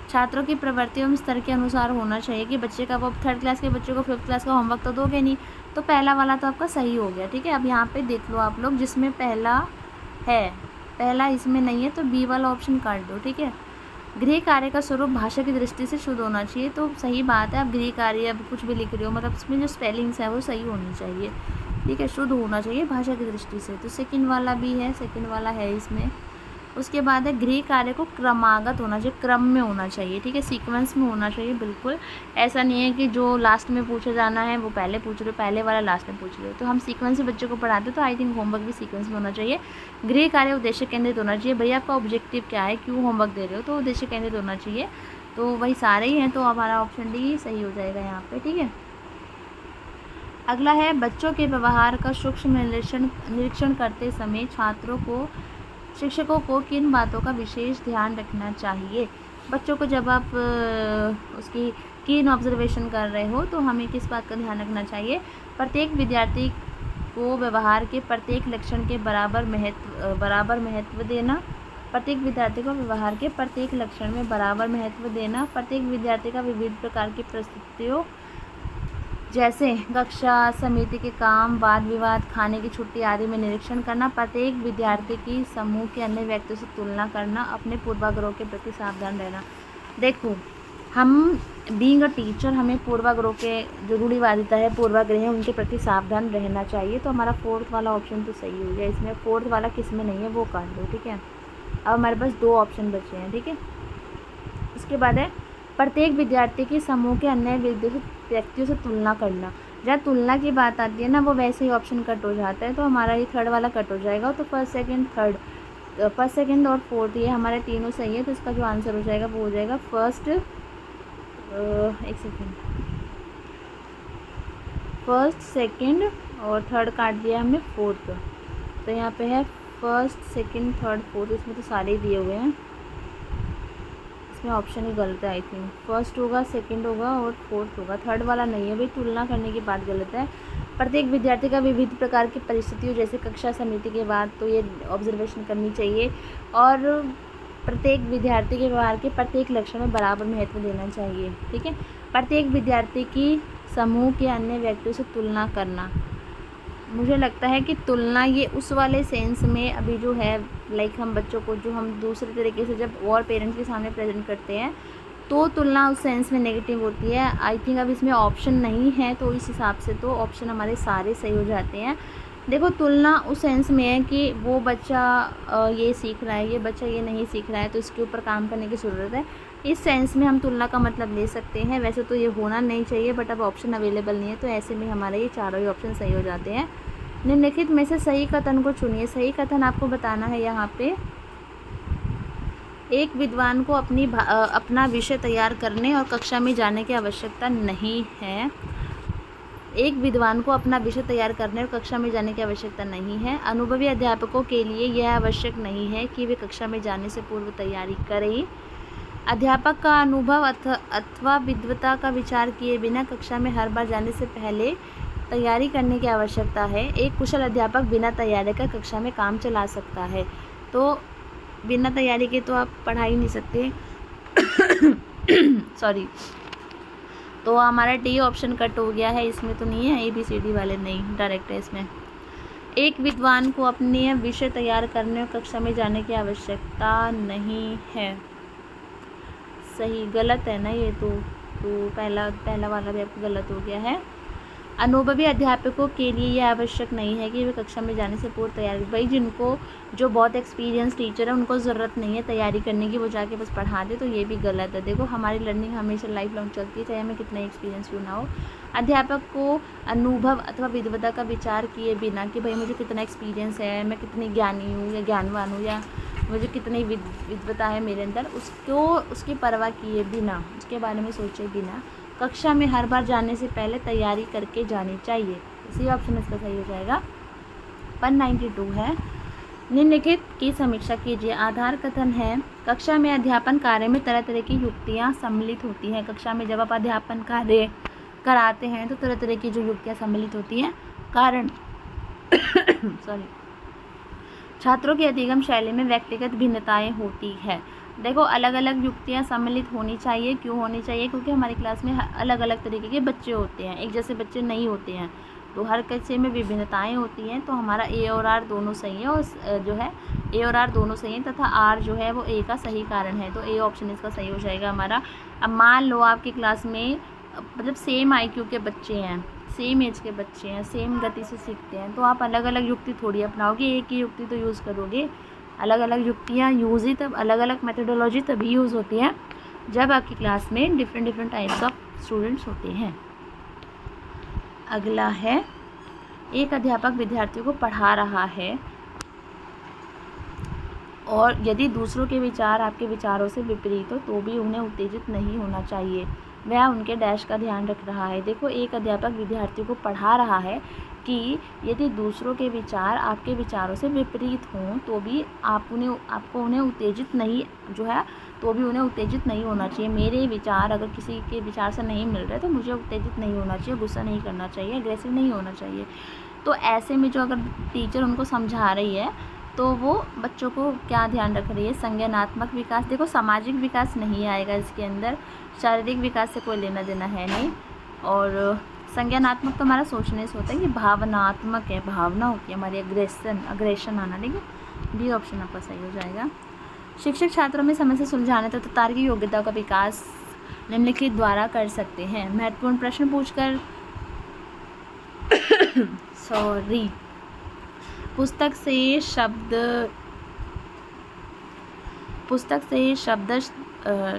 छात्रों की प्रवृत्ति एवं स्तर के अनुसार होना चाहिए कि बच्चे का, वो 3rd क्लास के बच्चे को 5th क्लास का होमवर्क तो दोगे नहीं, तो पहला वाला तो आपका सही हो गया, ठीक है। अब यहाँ पे देख लो आप लोग, जिसमें पहला है, पहला इसमें नहीं है, तो बी वाला ऑप्शन काट दो, ठीक है। गृह कार्य का स्वरूप भाषा की दृष्टि से शुद्ध होना चाहिए, तो सही बात है। अब गृह कार्य अब कुछ भी लिख रहे हो, मतलब उसमें जो स्पेलिंग्स है वो सही होनी चाहिए, ठीक है, शुद्ध होना चाहिए भाषा की दृष्टि से, तो सेकंड वाला भी है, सेकंड वाला है इसमें। उसके बाद है गृह कार्य को क्रमागत होना चाहिए, क्रम में होना चाहिए, ठीक है, सीक्वेंस में होना चाहिए, बिल्कुल ऐसा नहीं है कि जो लास्ट में पूछा जाना है वो पहले पूछ रहे हो, पहले वाला लास्ट में पूछ रहे हो। तो हम सीक्वेंस से बच्चों को पढ़ाते, तो आई थिंक होमवर्क भी सीक्वेंस में होना चाहिए। गृह कार्य उद्देश्य केंद्रित होना चाहिए, भैया आपका ऑब्जेक्टिव क्या है, क्यों होमवर्क दे रहे हो, तो उद्देश्य केंद्रित होना चाहिए, तो वही सारे ही हैं, तो हमारा ऑप्शन डी सही हो जाएगा यहाँ पे, ठीक है। अगला है बच्चों के व्यवहार का सूक्ष्म निरीक्षण करते समय शिक्षकों को किन बातों का विशेष ध्यान रखना चाहिए। बच्चों को जब आप उसकी कीन ऑब्जर्वेशन कर रहे हो, तो हमें किस बात का ध्यान रखना चाहिए। प्रत्येक विद्यार्थी को व्यवहार के प्रत्येक लक्षण के बराबर महत्व देना। प्रत्येक विद्यार्थी को व्यवहार के प्रत्येक लक्षण में बराबर महत्व देना। प्रत्येक विद्यार्थी का विविध प्रकार की परिस्थितियों जैसे कक्षा, समिति के काम, वाद विवाद, खाने की छुट्टी आदि में निरीक्षण करना। प्रत्येक विद्यार्थी की समूह के अन्य व्यक्तियों से तुलना करना। अपने पूर्वाग्रहों के प्रति सावधान रहना। देखो हम बीइंग अ टीचर, हमें पूर्वाग्रह के जो रूढ़िवादिता है, पूर्वाग्रह है, उनके प्रति सावधान रहना चाहिए, तो हमारा 4th वाला ऑप्शन तो सही हो गया। इसमें 4th वाला किस में नहीं है वो काट दो, ठीक है। अब हमारे पास 2 ऑप्शन बचे हैं, ठीक है। उसके बाद है प्रत्येक विद्यार्थी के समूह के अन्य व्यक्तियों से तुलना करना। जब तुलना की बात आती है ना, वो वैसे ही ऑप्शन कट हो जाता है, तो हमारा ये 3rd वाला कट हो जाएगा। तो फर्स्ट, सेकंड और 4th ये हमारे तीनों सही है, तो इसका जो आंसर हो जाएगा वो हो जाएगा फर्स्ट, सेकंड और 3rd काट दिया हमने 4th, तो यहाँ पे है फर्स्ट, सेकंड, 3rd, 4th, इसमें तो सारे ही दिए हुए हैं, इसमें ऑप्शन ही गलत है आई थिंक। फर्स्ट होगा, सेकंड होगा और 4th होगा, 3rd वाला नहीं है भाई, तुलना करने की बात गलत है। प्रत्येक विद्यार्थी का विविध प्रकार की परिस्थितियों जैसे कक्षा, समिति के बाद, तो ये ऑब्जर्वेशन करनी चाहिए। और प्रत्येक विद्यार्थी के व्यवहार के प्रत्येक लक्षण में बराबर महत्व देना चाहिए, ठीक है। प्रत्येक विद्यार्थी की समूह के अन्य व्यक्तियों से तुलना करना, मुझे लगता है कि तुलना ये उस वाले सेंस में अभी जो है, लाइक हम बच्चों को जो हम दूसरे तरीके से जब और पेरेंट्स के सामने प्रेजेंट करते हैं, तो तुलना उस सेंस में नेगेटिव होती है। आई थिंक अब इसमें ऑप्शन नहीं है, तो इस हिसाब से तो ऑप्शन हमारे सारे सही हो जाते हैं। देखो तुलना उस सेंस में है कि वो बच्चा ये सीख रहा है, ये बच्चा ये नहीं सीख रहा है, तो इसके ऊपर काम करने की ज़रूरत है, इस सेंस में हम तुलना का मतलब ले सकते हैं। वैसे तो ये होना नहीं चाहिए, बट अब ऑप्शन अवेलेबल नहीं है, तो ऐसे में हमारे ये चारों ही ऑप्शन सही हो जाते हैं। निम्नलिखित में से सही कथन को चुनिए। सही कथन आपको बताना है यहाँ पे, एक विद्वान को अपना विषय तैयार करने और कक्षा में जाने की आवश्यकता नहीं है। एक विद्वान को अपना विषय तैयार करने और कक्षा में जाने की आवश्यकता नहीं है। अनुभवी अध्यापकों के लिए यह आवश्यक नहीं है कि वे कक्षा में जाने से पूर्व तैयारी करें। अध्यापक का अनुभव अथवा विद्वता का विचार किए बिना कक्षा में हर बार जाने से पहले तैयारी करने की आवश्यकता है। एक कुशल अध्यापक बिना तैयारी का कक्षा में काम चला सकता है। तो बिना तैयारी के तो आप पढ़ा ही नहीं सकते। सॉरी। तो हमारा डी ऑप्शन कट हो गया है, इसमें तो नहीं है, ABCD वाले नहीं, डायरेक्ट है इसमें। एक विद्वान को अपने विषय तैयार करने और कक्षा में जाने की आवश्यकता नहीं है। सही, गलत है ना ये तो पहला वाला भी आपको गलत हो गया है। अनुभवी अध्यापकों के लिए यह आवश्यक नहीं है कि वे कक्षा में जाने से पूर्व तैयारी, भाई जिनको जो बहुत एक्सपीरियंस टीचर है उनको ज़रूरत नहीं है तैयारी करने की, वो जाके बस पढ़ा दे, तो ये भी गलत है। देखो हमारी लर्निंग हमेशा लाइफ लॉन्ग चलती है, चाहे हमें कितना एक्सपीरियंस क्यों ना हो। अध्यापक को अनुभव अथवा विद्वता का विचार किए बिना कि भाई मुझे कितना एक्सपीरियंस है, मैं कितनी ज्ञानी हूँ या ज्ञानवान हूँ, या मुझे कितनी विद्वता है मेरे अंदर, उसकी परवाह किए बिना, उसके बारे में सोचे बिना कक्षा में हर बार जाने से पहले तैयारी करके जानी चाहिए। इसी ऑप्शन इसका सही हो जाएगा। 192 है, निम्नलिखित की समीक्षा कीजिए। आधार कथन है, कक्षा में अध्यापन कार्य में तरह तरह की युक्तियाँ सम्मिलित होती हैं। कक्षा में जब आप अध्यापन कार्य कराते हैं तो तरह तरह की जो युक्तियाँ सम्मिलित होती हैं। कारण सॉरी, छात्रों की अधिगम शैली में व्यक्तिगत भिन्नताएं होती है। देखो अलग अलग युक्तियाँ सम्मिलित होनी चाहिए। क्यों होनी चाहिए? क्योंकि हमारी क्लास में अलग अलग तरीके के बच्चे होते हैं, एक जैसे बच्चे नहीं होते हैं, तो हर कक्षा में विभिन्नताएं होती हैं। तो हमारा A और R दोनों सही है, और जो है A और R दोनों सही है, तथा R जो है वो A का सही कारण है, तो A ऑप्शन इसका सही हो जाएगा हमारा। अब मान लो आपकी क्लास में मतलब सेम IQ के बच्चे हैं, सेम एज के बच्चे हैं, सेम गति से सीखते हैं, तो आप अलग अलग युक्ति थोड़ी अपनाओगे, एक ही युक्ति तो यूज़ करोगे। अलग अलग युक्तियाँ यूज़ ही तब, अलग अलग मेथोडोलॉजी तभी यूज़ होती है जब आपकी क्लास में डिफरेंट टाइप्स ऑफ स्टूडेंट्स होते हैं। अगला है, एक अध्यापक विद्यार्थियों को पढ़ा रहा है और यदि दूसरों के विचार आपके विचारों से विपरीत हो तो भी उन्हें उत्तेजित नहीं होना चाहिए, वह उनके डैश का ध्यान रख रहा है। देखो एक अध्यापक विद्यार्थियों को पढ़ा रहा है कि यदि दूसरों के विचार आपके विचारों से विपरीत हों तो भी आपको उन्हें उत्तेजित नहीं होना चाहिए। मेरे विचार अगर किसी के विचार से नहीं मिल रहे तो मुझे उत्तेजित नहीं होना चाहिए, गुस्सा नहीं करना चाहिए, एग्रेसिव नहीं होना चाहिए। तो ऐसे में जो अगर टीचर उनको समझा रही है तो वो बच्चों को क्या ध्यान रख रही है? संज्ञानात्मक विकास। देखो सामाजिक विकास नहीं आएगा इसके अंदर, शारीरिक विकास से कोई लेना देना है नहीं। और संज्ञानात्मक तो हमारा सोचने से होता है, कि भावनात्मक है, भावना होती है हमारी, अग्रेशन आना। ठीक है, डी ऑप्शन आपका सही हो जाएगा। शिक्षक छात्रों में समस्या सुलझाने तथा तार्किक योग्यता का विकास निम्नलिखित द्वारा कर सकते हैं। महत्वपूर्ण प्रश्न पूछकर सॉरी, पुस्तक से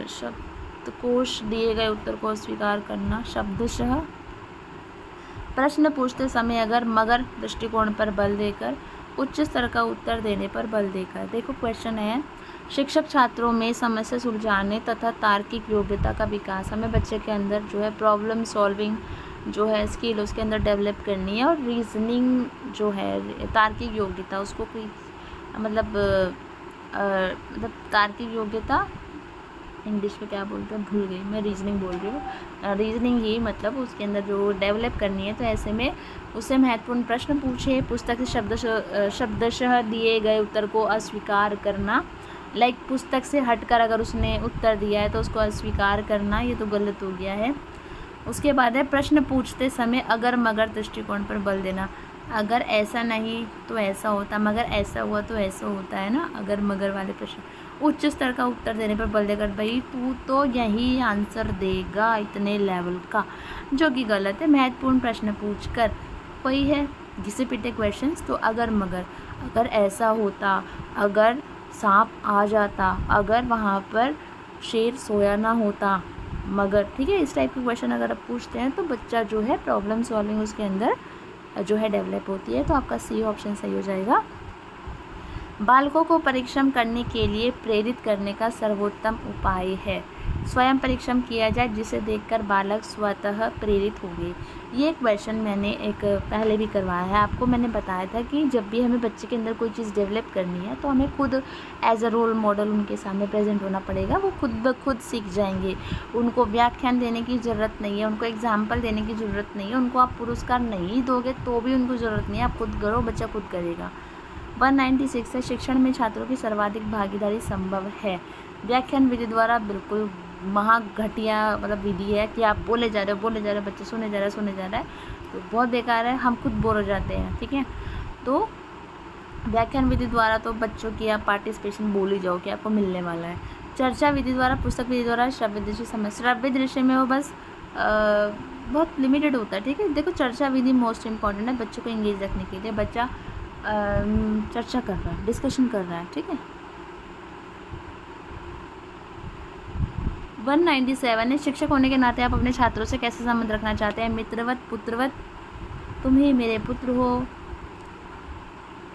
शब्दकोश दिए गए उत्तर को स्वीकार करना। शब्दशः प्रश्न पूछते समय अगर मगर दृष्टिकोण पर बल देकर, उच्च स्तर का उत्तर देने पर बल देकर। देखो क्वेश्चन है, शिक्षक छात्रों में समस्या सुलझाने तथा तार्किक योग्यता का विकास, हमें बच्चे के अंदर जो है प्रॉब्लम सॉल्विंग जो है स्किल उसके अंदर डेवलप करनी है, और रीजनिंग जो है तार्किक योग्यता उसको कोई मतलब तार्किक योग्यता इंग्लिश में क्या बोलते हैं भूल गई मैं, रीजनिंग बोल रही हूँ, रीजनिंग ही मतलब उसके अंदर जो डेवलप करनी है। तो ऐसे में उससे महत्वपूर्ण प्रश्न पूछे, पुस्तक से शब्दशः दिए गए उत्तर को अस्वीकार करना। लाइक पुस्तक से हटकर अगर उसने उत्तर दिया है तो उसको अस्वीकार करना, ये तो गलत हो गया है। उसके बाद है प्रश्न पूछते समय अगर मगर दृष्टिकोण पर बल देना। अगर ऐसा नहीं तो ऐसा होता, मगर ऐसा हुआ तो ऐसा होता है ना, अगर मगर वाले प्रश्न। उच्च स्तर का उत्तर देने पर बल देकर, भाई तू तो यही आंसर देगा इतने लेवल का, जो कि गलत है। महत्वपूर्ण प्रश्न पूछकर, कोई है घिसे पिटे क्वेश्चंस, तो अगर मगर, अगर ऐसा होता, अगर सांप आ जाता, अगर वहाँ पर शेर सोया ना होता, मगर। ठीक है, इस टाइप के क्वेश्चन अगर आप पूछते हैं तो बच्चा जो है प्रॉब्लम सॉल्विंग उसके अंदर जो है डेवलप होती है। तो आपका सी ऑप्शन सही हो जाएगा। बालकों को परिश्रम करने के लिए प्रेरित करने का सर्वोत्तम उपाय है स्वयं परिश्रम किया जाए, जिसे देखकर बालक स्वतः प्रेरित होंगे। ये क्वेश्चन मैंने एक पहले भी करवाया है आपको। मैंने बताया था कि जब भी हमें बच्चे के अंदर कोई चीज़ डेवलप करनी है तो हमें खुद एज अ रोल मॉडल उनके सामने प्रेजेंट होना पड़ेगा। वो खुद ब खुद सीख जाएंगे, उनको व्याख्यान देने की ज़रूरत नहीं है, उनको एग्जाम्पल देने की ज़रूरत नहीं है, उनको आप पुरस्कार नहीं दोगे तो भी उनको ज़रूरत नहीं है, आप खुद करो, बच्चा खुद करेगा। 196 है, शिक्षण में छात्रों की सर्वाधिक भागीदारी संभव है। व्याख्यान विधि द्वारा बिल्कुल महा घटिया मतलब विधि है कि आप बोले जा रहे हो, बच्चे सुने जा रहे हैं, तो बहुत बेकार है, हम खुद बोर हो जाते हैं। ठीक है, तो व्याख्यान विधि द्वारा तो बच्चों की आप पार्टिसिपेशन बोल ही जाओ कि आपको मिलने वाला है। चर्चा विधि द्वारा, पुस्तक विधि द्वारा, श्रव्य दृश्य समझ। श्रव्य दृश्य में वो बस बहुत लिमिटेड होता है। ठीक है, देखो चर्चा विधि मोस्ट इंपॉर्टेंट है बच्चों को इंगेज रखने के लिए। बच्चा चर्चा कर रहा है, डिस्कशन कर रहा है। ठीक है, 197 है, शिक्षक होने के नाते आप अपने छात्रों से कैसे संबंध रखना चाहते हैं? मित्रवत, पुत्रवत, तुम ही मेरे पुत्र हो,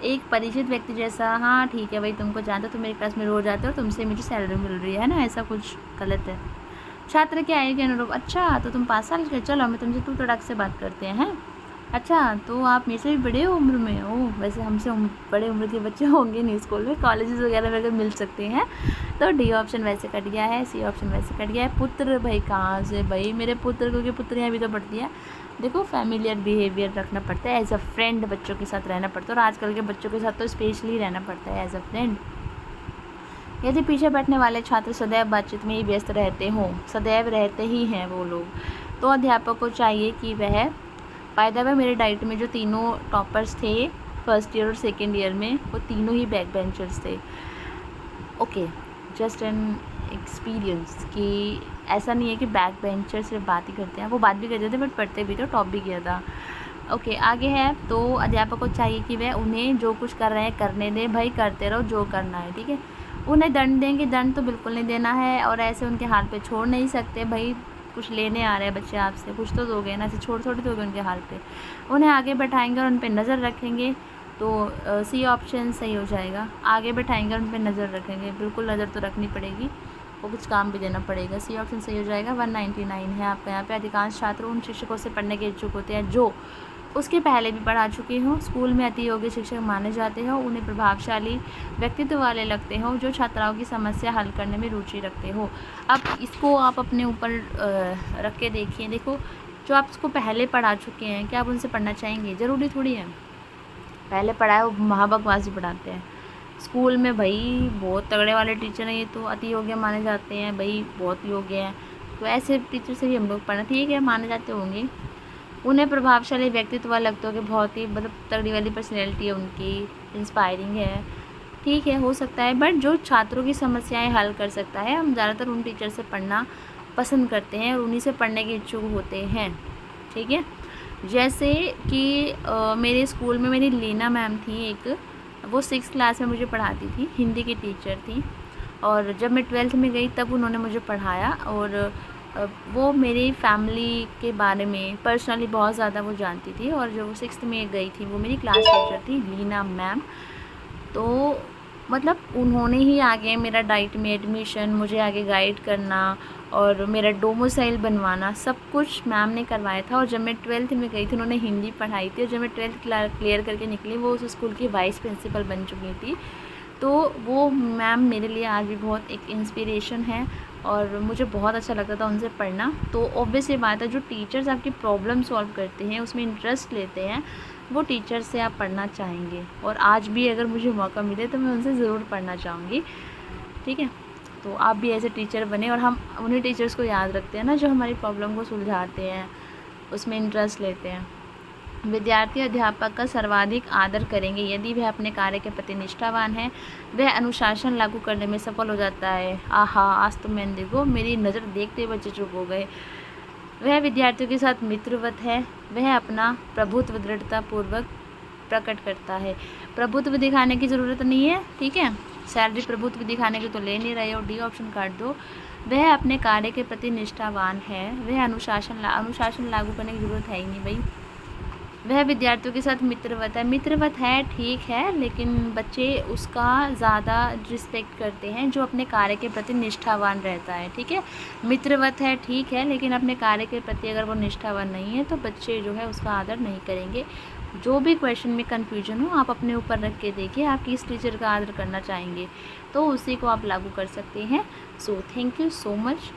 एक परिचित व्यक्ति जैसा। हाँ ठीक है भाई, तुमको जानते हो, तुम मेरी क्लास में रोज आते हो, तुमसे मुझे सैलरी मिल रही है ना, ऐसा कुछ गलत है। छात्र के आयु के अनुरूप, अच्छा तो तुम 5 साल के, चलो हमें तुमसे तू तड़ाक से बात करते हैं। अच्छा तो आप मेरे से भी बड़े हो उम्र में? ओह वैसे हमसे बड़े उम्र के बच्चे होंगे नहीं स्कूल में, कॉलेजेस वगैरह में अगर मिल सकते हैं। तो डी ऑप्शन वैसे कट गया है, सी ऑप्शन वैसे कट गया है। पुत्र भाई कहाँ से भाई, मेरे पुत्र, क्योंकि पुत्रियाँ भी तो पढ़ती है। देखो फैमिलियर बिहेवियर रखना पड़ता है, एज अ फ्रेंड बच्चों के साथ रहना पड़ता है, और आजकल के बच्चों के साथ तो स्पेशली रहना पड़ता है एज अ फ्रेंड। यदि पीछे बैठने वाले छात्र सदैव बातचीत में ही व्यस्त रहते हों, सदैव रहते ही हैं वो लोग, तो अध्यापक को चाहिए कि वह, बाय द वे मेरे डाइट में जो तीनों टॉपर्स थे फर्स्ट ईयर और सेकेंड ईयर में, वो तीनों ही बैक बेंचर्स थे। ओके, जस्ट एन एक्सपीरियंस कि ऐसा नहीं है कि बैक बेंचर सिर्फ बात ही करते हैं, वो बात भी करते थे बट पढ़ते भी तो टॉप भी किया था। ओके, आगे है, तो अध्यापक को चाहिए कि वह उन्हें जो कुछ कर रहे हैं करने दें, भाई करते रहो जो करना है। ठीक है, उन्हें दंड देंगे, दंड तो बिल्कुल नहीं देना है, और ऐसे उनके हाल पे छोड़ नहीं सकते। भाई कुछ लेने आ रहे हैं बच्चे आपसे, कुछ तो दोगे ना, ऐसे छोड़ थोड़ी दोगे उनके हाल पे। उन्हें आगे बैठाएंगे और उन पर नज़र रखेंगे, तो सी ऑप्शन सही हो जाएगा। आगे बैठाएंगे और उन पर नज़र रखेंगे, बिल्कुल नज़र तो रखनी पड़ेगी, वो कुछ काम भी देना पड़ेगा, सी ऑप्शन सही हो जाएगा। 199 है आपका यहाँ पे। अधिकांश छात्र उन शिक्षकों से पढ़ने के इच्छुक होते हैं जो उसके पहले भी पढ़ा चुके हों, स्कूल में अति योग्य शिक्षक माने जाते हों, उन्हें प्रभावशाली व्यक्तित्व वाले लगते हों, जो छात्राओं की समस्या हल करने में रुचि रखते हो। अब इसको आप अपने ऊपर रख के देखिए। देखो जो आप इसको पहले पढ़ा चुके हैं, क्या आप उनसे पढ़ना चाहेंगे? ज़रूरी थोड़ी है, पहले पढ़ाए वो महाबकवास ही पढ़ाते हैं। स्कूल में भाई बहुत तगड़े वाले टीचर हैं, ये तो अति योग्य माने जाते हैं, भाई बहुत योग्य हैं, तो ऐसे टीचर से भी हम लोग पढ़ना, ठीक है माने जाते होंगे। उन्हें प्रभावशाली व्यक्तित्व लगता है कि बहुत ही मतलब तगड़ी वाली पर्सनैलिटी है उनकी, इंस्पायरिंग है, ठीक है हो सकता है, बट जो छात्रों की समस्याएं हल कर सकता है, हम ज़्यादातर उन टीचर से पढ़ना पसंद करते हैं और उन्हीं से पढ़ने के इच्छुक होते हैं। ठीक है, जैसे कि मेरे स्कूल में मेरी लीना मैम थी एक, वो 6th क्लास में मुझे पढ़ाती थी, हिंदी की टीचर थी, और जब मैं 12th में गई तब उन्होंने मुझे पढ़ाया, और वो मेरी फैमिली के बारे में पर्सनली बहुत ज़्यादा वो जानती थी, और जब वो 6th में गई थी वो मेरी क्लास टीचर थी लीना मैम। तो मतलब उन्होंने ही आगे मेरा डाइट में एडमिशन, मुझे आगे गाइड करना और मेरा डोमिसाइल बनवाना सब कुछ मैम ने करवाया था। और जब मैं 12th में गई थी उन्होंने हिंदी पढ़ाई थी, और जब मैं 12th क्लियर करके निकली वो उस स्कूल की वाइस प्रिंसिपल बन चुकी थी। तो वो मैम मेरे लिए आज भी बहुत एक इंस्पिरेशन है, और मुझे बहुत अच्छा लगता था उनसे पढ़ना। तो ऑब्वियस ये बात है, जो टीचर्स आपकी प्रॉब्लम सॉल्व करते हैं, उसमें इंटरेस्ट लेते हैं, वो टीचर से आप पढ़ना चाहेंगे। और आज भी अगर मुझे मौका मिले तो मैं उनसे ज़रूर पढ़ना चाहूँगी। ठीक है, तो आप भी ऐसे टीचर बने, और हम उन्हीं टीचर्स को याद रखते हैं ना जो हमारी प्रॉब्लम को सुलझाते हैं, उसमें इंटरेस्ट लेते हैं। विद्यार्थी अध्यापक का सर्वाधिक आदर करेंगे यदि वह अपने कार्य के प्रति निष्ठावान है, वह अनुशासन लागू करने में सफल हो जाता है। आहा, आज तो मैंने देखो मेरी नज़र देखते बच्चे चुप हो गए। वह विद्यार्थियों के साथ मित्रवत है, वह अपना प्रभुत्व दृढ़ता पूर्वक प्रकट करता है। प्रभुत्व दिखाने की ज़रूरत नहीं है, ठीक है, सैलरी प्रभुत्व दिखाने की तो ले नहीं रहे हो, डी ऑप्शन काट दो। वह अपने कार्य के प्रति निष्ठावान है, वह अनुशासन लागू करने की ज़रूरत है ही नहीं भाई। वह विद्यार्थियों के साथ मित्रवत है ठीक है, लेकिन बच्चे उसका ज़्यादा रिस्पेक्ट करते हैं जो अपने कार्य के प्रति निष्ठावान रहता है। ठीक है, मित्रवत है ठीक है, लेकिन अपने कार्य के प्रति अगर वो निष्ठावान नहीं है तो बच्चे जो है उसका आदर नहीं करेंगे। जो भी क्वेश्चन में कन्फ्यूजन हो आप अपने ऊपर रख के देखिए, आप किस टीचर का आदर करना चाहेंगे, तो उसी को आप लागू कर सकते हैं। So thank you so much.